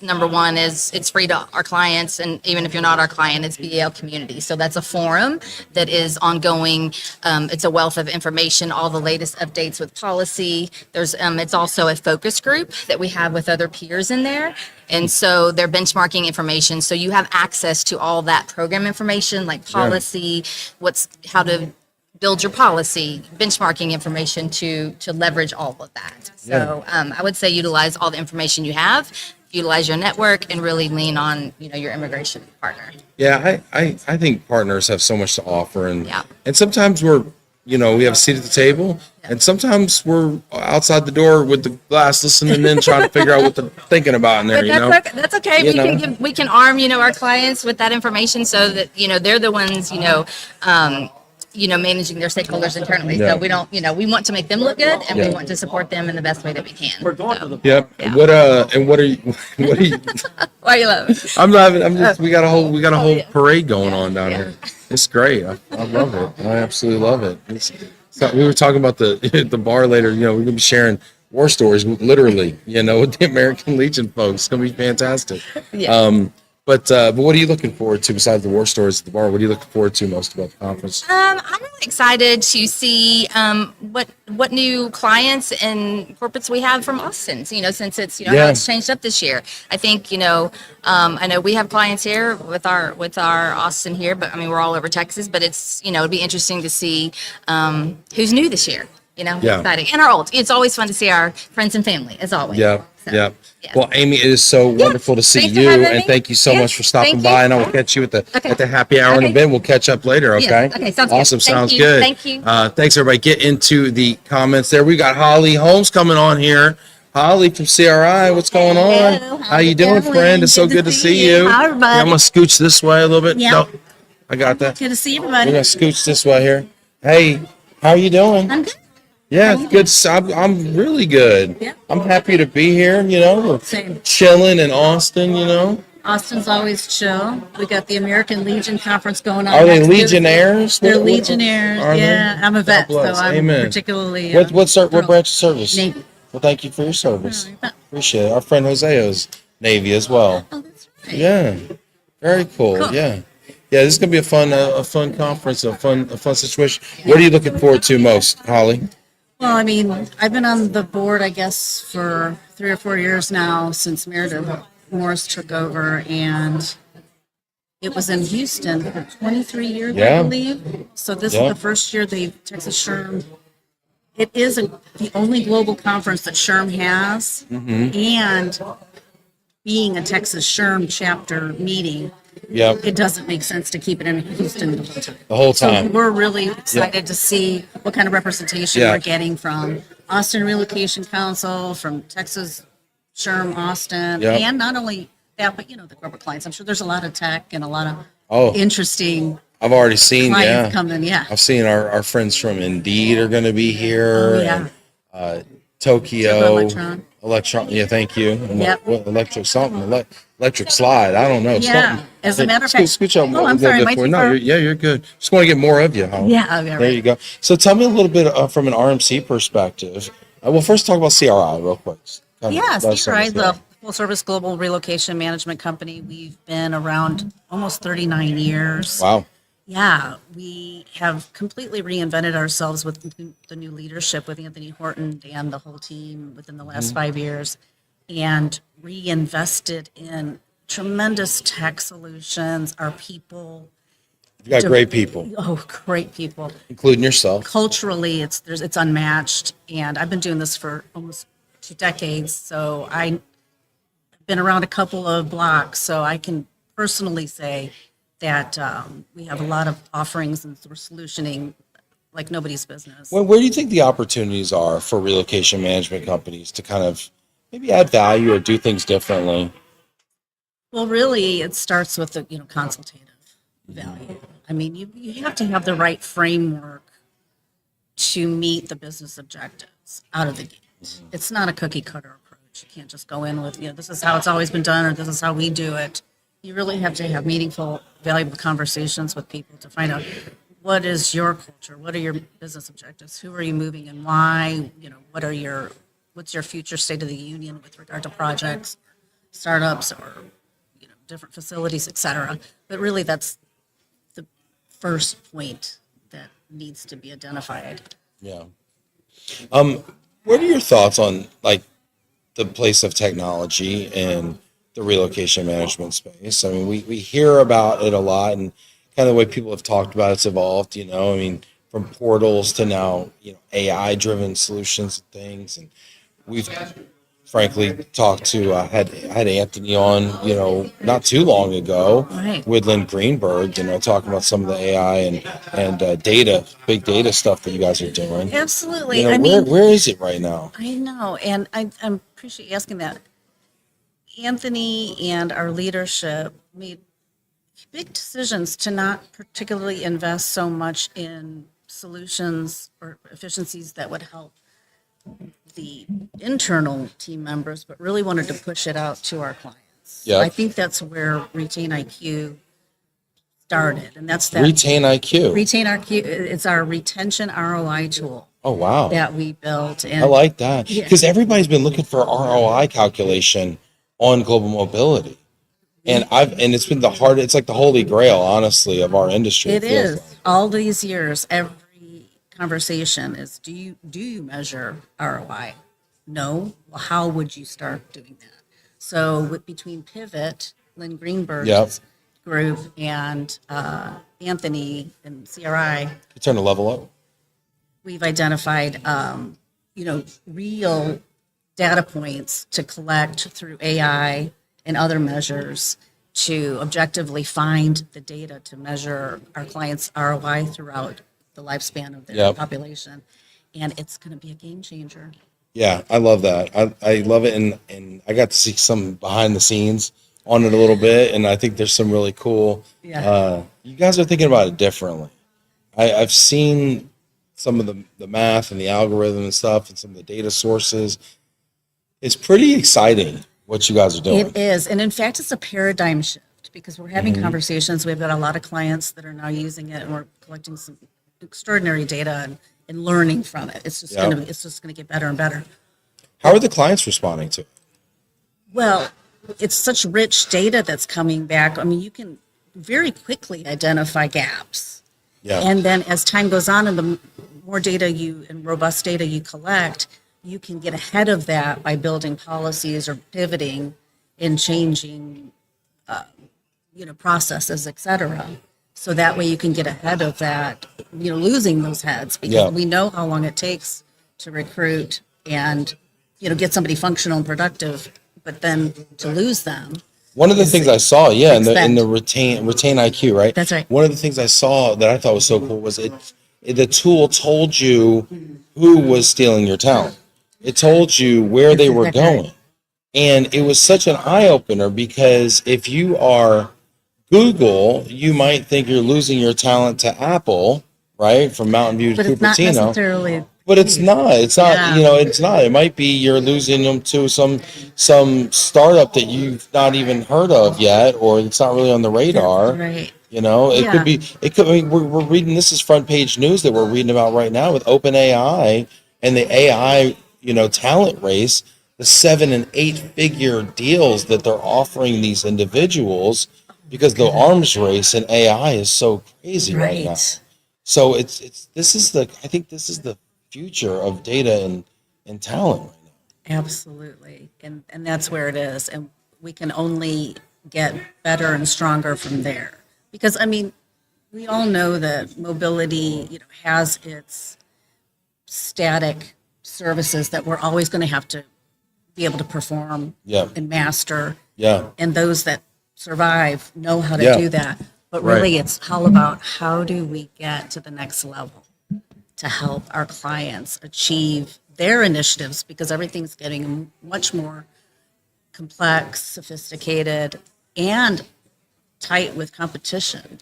number one is it's free to our clients, and even if you're not our client, it's BAL community. So that's a forum that is ongoing. It's a wealth of information, all the latest updates with policy. It's also a focus group that we have with other peers in there. And so they're benchmarking information. So you have access to all that program information, like policy, how to build your policy, benchmarking information to leverage all of that. So I would say utilize all the information you have, utilize your network, and really lean on your immigration partner. Yeah, I think partners have so much to offer, and Yeah. and sometimes we have a seat at the table, and sometimes we're outside the door with the glass listening in, trying to figure out what they're thinking about in there. But that's okay. You We can arm our clients with that information so that they're the ones managing their stakeholders internally. Yeah. So we don't we want to make them look good, and we want to support them in the best way that we can. So, Yep. Yeah. What are you? why are you laughing? I'm laughing. We got a whole parade going on down here. It's great. I love it. I absolutely love it. We were talking about the bar later. We're gonna be sharing war stories, literally. With the American Legion folks. It's gonna be fantastic. Yeah. But what are you looking forward to besides the war stories at the bar? What are you looking forward to most about the conference? I'm really excited to see what new clients and corporates we have from Austin. Since it's how it's changed up this year. I think I know we have clients here with our Austin here, but I mean we're all over Texas. But it's it'd be interesting to see who's new this year. Exciting, and our old. It's always fun to see our friends and family, as always. Yeah. So, Yeah. yeah. Well, Amy, it is so wonderful to see Thanks for you, having and me. thank you so Yeah, much for stopping thank by. you. And I will catch you at the Okay. happy hour in a Okay. bit. We'll catch up later. Okay. Yes. Okay, sounds good. Awesome. Thank Sounds you. good. Thank you. Thanks, everybody. Get into the comments there. We got Holly Holmes coming on here. Holly from CRI. What's going on? Hello. How you doing, Doing? friend? It's so good to see you. Hi, Yeah, everybody. I'm gonna scooch this way a little bit. Yeah. No, I got that. Good to see We're everybody. gonna scooch this way here. Hey, how you doing? I'm good. Yeah, good. I'm really good. Yeah. I'm happy to be here. We're Same. chilling in Austin. Austin's always chill. We got the American Legion conference going on. Are they next week. Legionnaires? They're What- Legionnaires. are they? Yeah, I'm a vet, so bless. I'm Amen. particularly. What thrilled. branch of service? Navy. Well, thank you for your service. you bet. Appreciate it. Our friend Jose is Navy as well. Oh, that's right. Yeah, very cool. Cool. Yeah, this is gonna be a fun conference, a fun situation. What are you looking forward to most, Holly? Well, I mean, I've been on the board, I guess, for 3 or 4 years now since Meredith Morris took over, and it was in Houston for 23 years, Yeah. I believe. So this Yeah. is the first year Texas SHRM. It is the only global conference that SHRM has, Mm-hmm. and being a Texas SHRM chapter meeting, Yep. it doesn't make sense to keep it in Houston the whole time. The whole So time. we're really excited to see what kind of representation Yeah. we're getting from Austin Relocation Council, from Texas SHRM Austin, Yep. and not only that, but the corporate clients. I'm sure there's a lot of tech and a lot of Oh. interesting I've already seen, clients yeah. coming. Yeah. I've seen our friends from Indeed are going to be here. Oh, yeah. And, Tokyo. Electron. Electron. Yeah, thank you. And Yep. what electric something? Electric slide. I don't know. Yeah. Something. As a Hey, matter of fact. scooch up. Oh, I'm sorry. Am I too No, far? you're good. Just want to get more of you, huh? Yeah. There you go. So tell me a little bit from an RMC perspective. Well, first talk about CRI real quick. Yeah, That's CRI, something. the full service global relocation management company. We've been around almost 39 years. Wow. Yeah, we have completely reinvented ourselves with the new leadership with Anthony Horton and the whole team within the last 5 years, and reinvested in tremendous tech solutions. Our people, You got great people, great people. including yourself. Culturally, it's unmatched, and I've been doing this for almost 2 decades, so I've been around a couple of blocks, so I can personally say that we have a lot of offerings and we're solutioning like nobody's business. Where do you think the opportunities are for relocation management companies to kind of maybe add value or do things differently? Well, really, it starts with the consultative value. I mean, you have to have the right framework to meet the business objectives out of the gate. It's not a cookie cutter approach. You can't just go in with, this is how it's always been done or this is how we do it. You really have to have meaningful, valuable conversations with people to find out what is your culture, what are your business objectives, who are you moving and why, what's your future state of the union with regard to projects, startups, or different facilities, et cetera. But really, that's the first point that needs to be identified. Yeah. What are your thoughts on like the place of technology in the relocation management space? I mean, we hear about it a lot, and kind of the way people have talked about it's evolved. I mean, from portals to now, AI driven solutions and things. And we've frankly talked to had Anthony on, not too long ago, Right. with Lynn Greenberg, talking about some of the AI and data, big data stuff that you guys are doing. Absolutely. Where is it right now? I know, and I appreciate you asking that. Anthony and our leadership made big decisions to not particularly invest so much in solutions or efficiencies that would help the internal team members, but really wanted to push it out to our clients. Yeah. I think that's where Retain IQ started, and that's that. Retain IQ. Retain IQ, it's our retention ROI tool Oh, wow. that we built. And I like that. Yeah. Because everybody's been looking for ROI calculation on global mobility. And it's been it's like the holy grail, honestly, of our industry. It feels is. like. All these years, every conversation is, do you measure ROI? No. Well, how would you start doing that? So between Pivot, Lynn Greenberg's Yep. group, and Anthony and CRI, You turn the level up. we've identified, real data points to collect through AI and other measures to objectively find the data to measure our clients' ROI throughout the lifespan of their Yep. population. And it's going to be a game changer. Yeah, I love that. I love it. And I got to see some behind the scenes on it a little bit. And I think there's some really cool, Yeah. you guys are thinking about it differently. I've seen some of the math and the algorithm and stuff and some of the data sources. It's pretty exciting what you guys are doing. It is. And in fact, it's a paradigm shift because we're having conversations. We've got a lot of clients that are now using it, and we're collecting some extraordinary data and learning from it. It's just Yep. going to get better and better. How are the clients responding to it? Well, it's such rich data that's coming back. I mean, you can very quickly identify gaps. Yeah. And then as time goes on and the more data and robust data you collect, you can get ahead of that by building policies or pivoting and changing, processes, et cetera. So that way you can get ahead of that, losing those heads because Yeah. we know how long it takes to recruit and, get somebody functional and productive, but then to lose them One of the things I saw, in Extend. the retain IQ, right? That's right. One of the things I saw that I thought was so cool was the tool told you who was stealing your talent. It told you where they were going. And it was such an eye opener because if you are Google, you might think you're losing your talent to Apple, right? From Mountain View to But it's not Cupertino. necessarily. But it's not. It's not. Yeah. It's not. It might be you're losing them to some startup that you've not even heard of yet, or it's not really on the radar. Right. It could Yeah. be. It could. I mean, we're reading. This is front page news that we're reading about right now with OpenAI and the AI, talent race. The 7 and 8 figure deals that they're offering these individuals because the arms race in AI is so crazy right now. Right. So I think this is the future of data and talent right now. Absolutely. And that's where it is. And we can only get better and stronger from there. Because, I mean, we all know that mobility, has its static services that we're always going to have to be able to perform Yeah. and master. Yeah. And those that survive know how to Yeah. do that. But Right. really, it's all about how do we get to the next level to help our clients achieve their initiatives, because everything's getting much more complex, sophisticated, and tight with competition.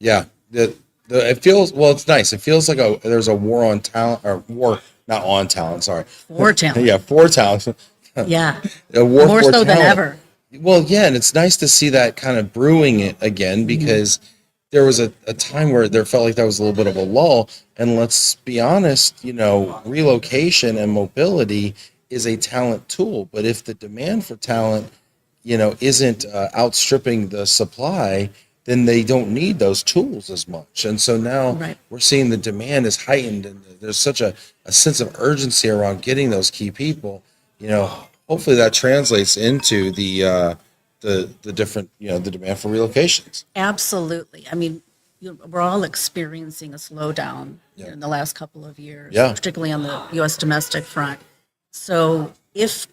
Yeah. It feels, well, it's nice. It feels like there's a war on talent, or war, not on talent, sorry. For talent. Yeah, for talent. Yeah. A war More for so than talent. ever. Well, yeah, and it's nice to see that kind of brewing it again, because there was a time where there felt like that was a little bit of a lull. And let's be honest, relocation and mobility is a talent tool. But if the demand for talent, isn't outstripping the supply, then they don't need those tools as much. And so now Right. we're seeing the demand is heightened, and there's such a sense of urgency around getting those key people. Hopefully that translates into the different, the demand for relocations. Absolutely. I mean, we're all experiencing a slowdown in the last couple of years, Yeah. particularly on the U.S. domestic front. So if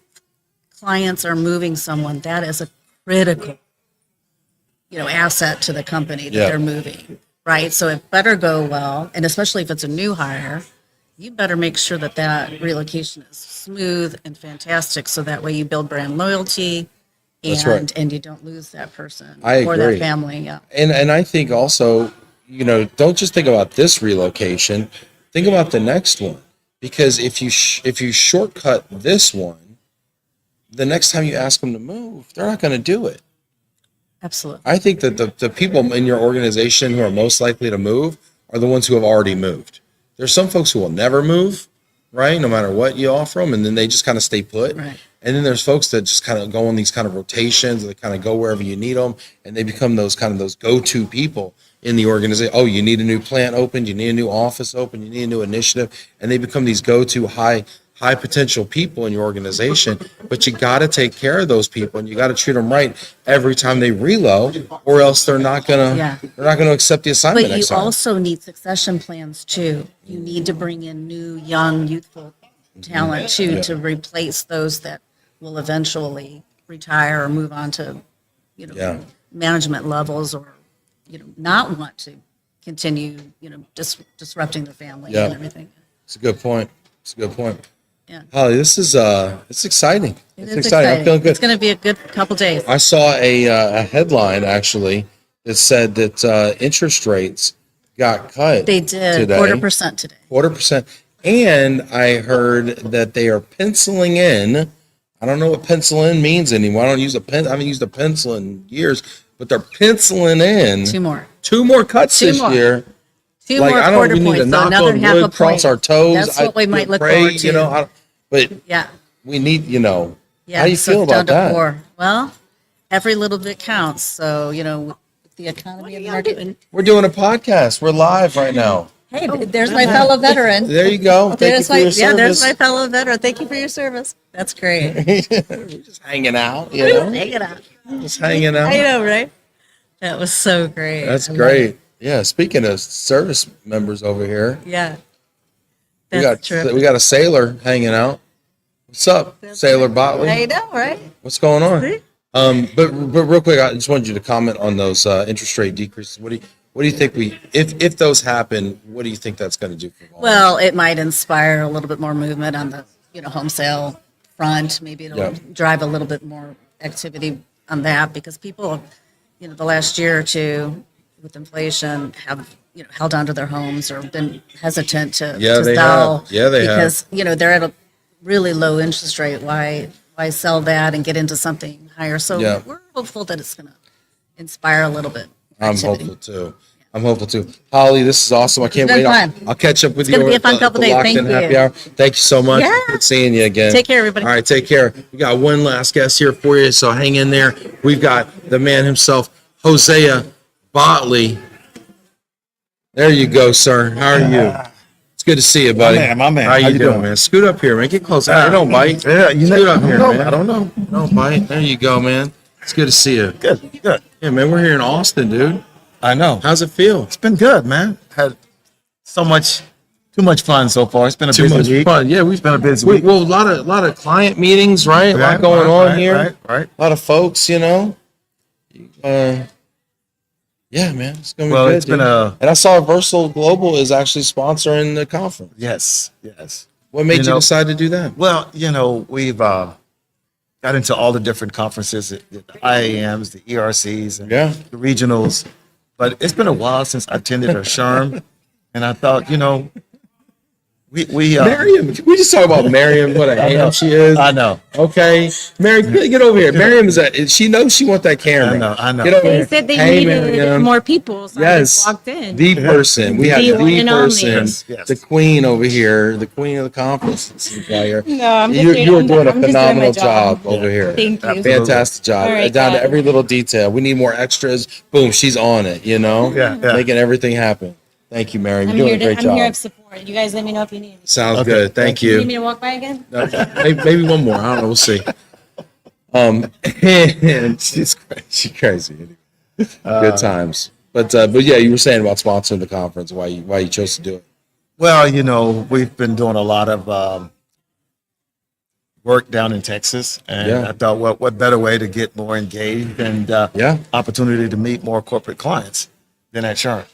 clients are moving someone, that is a critical, asset to the company that Yeah. they're moving, right? So it better go well, and especially if it's a new hire, you better make sure that that relocation is smooth and fantastic, so that way you build brand loyalty, That's right. and you don't lose that person I or agree. that family. Yeah. And I think also, don't just think about this relocation, think about the next one. Because if you shortcut this one, the next time you ask them to move, they're not going to do it. Absolutely. I think that the people in your organization who are most likely to move are the ones who have already moved. There's some folks who will never move, right? No matter what you offer them, and then they just kind of stay put. Right. And then there's folks that just kind of go on these kind of rotations. They kind of go wherever you need them, and they become those go-to people in the organization. Oh, you need a new plant opened, you need a new office open, you need a new initiative, and they become these go-to high potential people in your organization. But you got to take care of those people, and you got to treat them right every time they reload, or else they're not gonna accept the assignment But you next time. also need succession plans too. You need to bring in new, young, youthful talent too, Yeah. to replace those that will eventually retire or move on to, Yeah. management levels, or, not want to continue, disrupting their family Yeah. and everything. It's a good point. Yeah. Holly, this is it's exciting. It It's is exciting. I'm feeling good. It's going to be a good couple days. I saw a headline actually that said that interest rates got cut. They did today. 0.25% today. 0.25%. And I heard that they are penciling in. I don't know what pencil in means anymore. I don't use a pen. I haven't used a pencil in years, but they're penciling in two more cuts Two this more. year. Two Like, more I don't. quarter We need to points, so knock another on half a wood, cross point. our toes. That's what we might look pray, forward to. But Yeah. we need. Yeah, How do you so feel it's down about to that? 4. Well, every little bit counts. So, with the economy in America. We're doing a podcast. We're live right now. Hey, there's my fellow veteran. There you go. Thank you for your Yeah, there's service. my fellow veteran. Thank you for your service. That's great. We're just hanging out, you know. Hang it out. Just hanging out. I know, right? That was so great. That's I love great. it. Yeah. Speaking of service members over here, Yeah. we That's got true. we got a sailor hanging out. What's up, Sailor Botley? I know, right? What's going on? See? But real quick, I just wanted you to comment on those interest rate decreases. What do you think if those happen, what do you think that's going to do for volume? Well, it might inspire a little bit more movement on the, home sale front. Maybe it'll Yeah. drive a little bit more activity on that because people, the last year or two with inflation have, held onto their homes or been hesitant to They sell. have. Yeah, they have. Because, they're at a really low interest rate. Why sell that and get into something higher? So Yeah. we're hopeful that it's going to inspire a little bit. I'm activity. hopeful too. Holly, this is awesome. I can't been wait. fun. I'll catch up with you. gonna be a at fun the- couple the days. Locked Thank In you. Happy Hour. Thank you so much. Yeah. Good seeing you again. Take care, everybody. All right, take care. We got one last guest here for you, so hang in there. We've got the man himself, Hosea Botley. There you go, sir. How are you? It's good to see you, buddy. My man. How you doing, man? Scoot up here, man. Get close. I don't bite. Yeah, Scoot up here, man. I don't know. Don't bite. There you go, man. It's good to see you. Good. Yeah, man. We're here in Austin, dude. I know. How's it feel? It's been good, man. Had too much fun so far. It's been a Too busy much week. fun. Yeah, It's been a busy week. well, a lot of client meetings, right? A lot Right, going on right, here. right. A lot of folks, Yeah, man, it's gonna be Well, good. it's been dude. And I saw Versal Global is actually sponsoring the conference. Yes. What made you know- decide to do that? Well, we've got into all the different conferences, the IAMs, the ERCs, and Yeah. the regionals. But it's been a while since I attended a SHRM, and I thought, we Miriam, can we just talk about Miriam? What a ham she is. I know. Okay, Miriam, get over here. Miriam she knows she wants that camera. I know. Get over They here. said they Hey, needed Miriam. more people, so I Yes, just walked in. the person. We have The the one and only. person, Yes. the queen over here, the queen of the conference. Right here. No, I'm just you here- you are I'm- doing a I'm just doing my phenomenal job. job over here. Thank you. Fantastic job. All right, Down to guys. every little detail. We need more extras. Boom, she's on it. Yeah. Making everything happen. Thank you, Mary. You're doing a great I'm here job. to support. You guys let me know if you need me. Sounds Okay. good. Thank You need me you. to walk by again? Maybe one more. I don't know. We'll see. And she's crazy. Good times. But yeah, you were saying about sponsoring the conference. Why you chose to do it? Well, we've been doing a lot of work down in Texas, and Yeah. I thought, well, what better way to get more engaged and Yeah. opportunity to meet more corporate clients than at SHRM.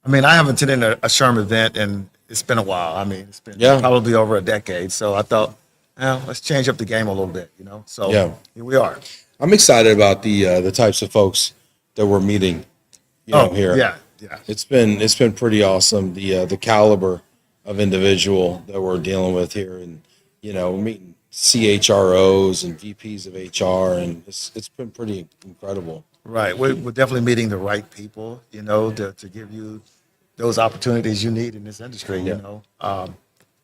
I mean, I haven't attended a SHRM event, and it's been a while. I mean, it's been Yeah. probably over a decade. So I thought, let's change up the game a little bit, So Yeah. here we are. I'm excited about the types of folks that we're meeting. Here. Yeah. It's been pretty awesome. The caliber of individual that we're dealing with here, and we're meeting CHROs and VPs of HR, and it's been pretty incredible. Right. We're definitely meeting the right people, to give you those opportunities you need in this industry,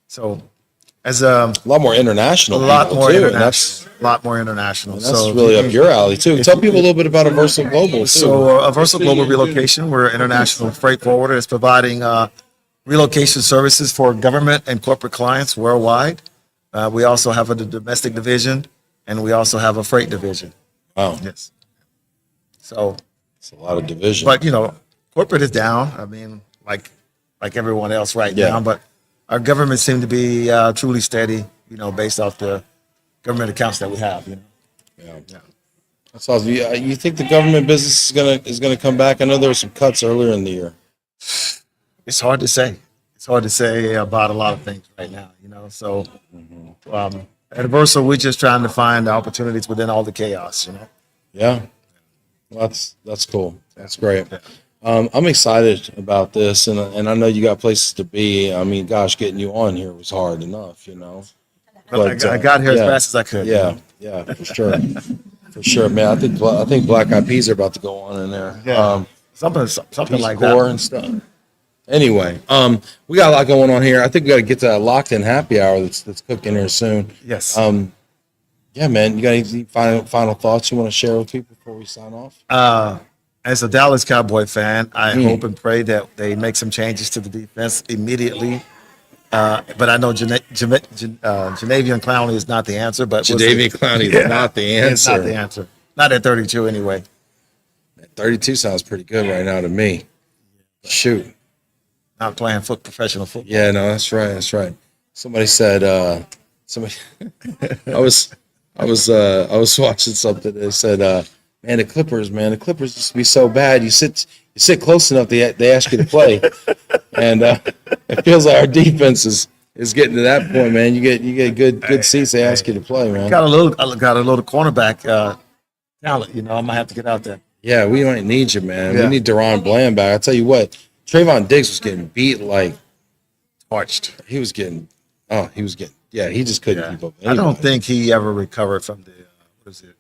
So as A lot more international. a lot people, more too, and international, a lot more international. that's really up your alley too. Tell people a little bit about Versal Global. Too. So a Versal Global Relocation, we're an international freight forwarder. It's providing relocation services for government and corporate clients worldwide. We also have a domestic division, and we also have a freight division. Wow, Yes. So, it's a lot of division. but corporate is down. I mean, like everyone else right Yeah. now. But our government seemed to be truly steady. Based off the government accounts that we have. Yeah. That's awesome. You think the government business is gonna come back? I know there were some cuts earlier in the year. It's hard to say. It's hard to say about a lot of things right now, So, at Versal, we're just trying to find the opportunities within all the chaos, Yeah, well, that's cool. That's great. I'm excited about this, and I know you got places to be. I mean, gosh, getting you on here was hard enough, But I got here as fast as I could. Yeah, for sure, for sure, man. I think Black Eyed Peas are about to go on in there. Yeah. Something Peace like Corps that. and stuff. Anyway, we got a lot going on here. I think we got to get to that locked in happy hour that's cooking here soon. Yes. Yeah, man. You got any final thoughts you want to share with people before we sign off? As a Dallas Cowboy fan, I hope and pray that they make some changes to the defense immediately. But I know Janavian Clowney is not the answer. But we'll see. Jadeveon Clowney is not the answer. It's not the answer. Not at 32 anyway. 32 sounds pretty good right now to me. Shoot. Not playing professional football. Yeah, no, that's right. Somebody said, I was I was watching something. They said, man, the Clippers used to be so bad. You sit close enough, they ask you to play, and it feels like our defense is getting to that point, man. You get good seats. They ask you to play, man. Got a little cornerback talent. You know, I might have to get out there. Yeah, we might need you, man. Yeah. We need Deron Bland back. I tell you what, Trayvon Diggs was getting beat like Torched. he was getting. Yeah, he just couldn't keep up. I don't think he ever recovered from the what is it?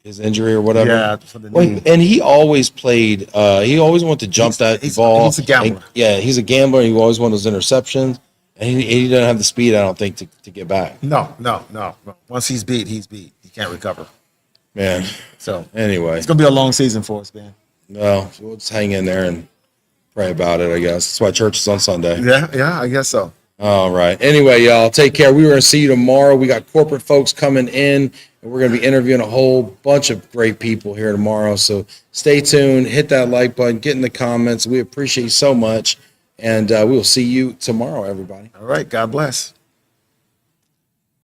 his injury or whatever. Yeah, from the Well, knee. and he always played. He always wanted to jump that ball. He's a gambler. And, yeah, he's a gambler. He always wanted those interceptions, and he doesn't have the speed. I don't think to get back. No. Once he's beat, he's beat. He can't recover. Man. So Anyway, it's gonna be a long season for us, man. well, we'll just hang in there and pray about it. I guess that's why church is on Sunday. Yeah, I guess so. All right. Anyway, y'all, take care. We're going to see you tomorrow. We got corporate folks coming in, and we're going to be interviewing a whole bunch of great people here tomorrow. So stay tuned. Hit that like button. Get in the comments. We appreciate you so much. And we will see you tomorrow, everybody. All right, God bless.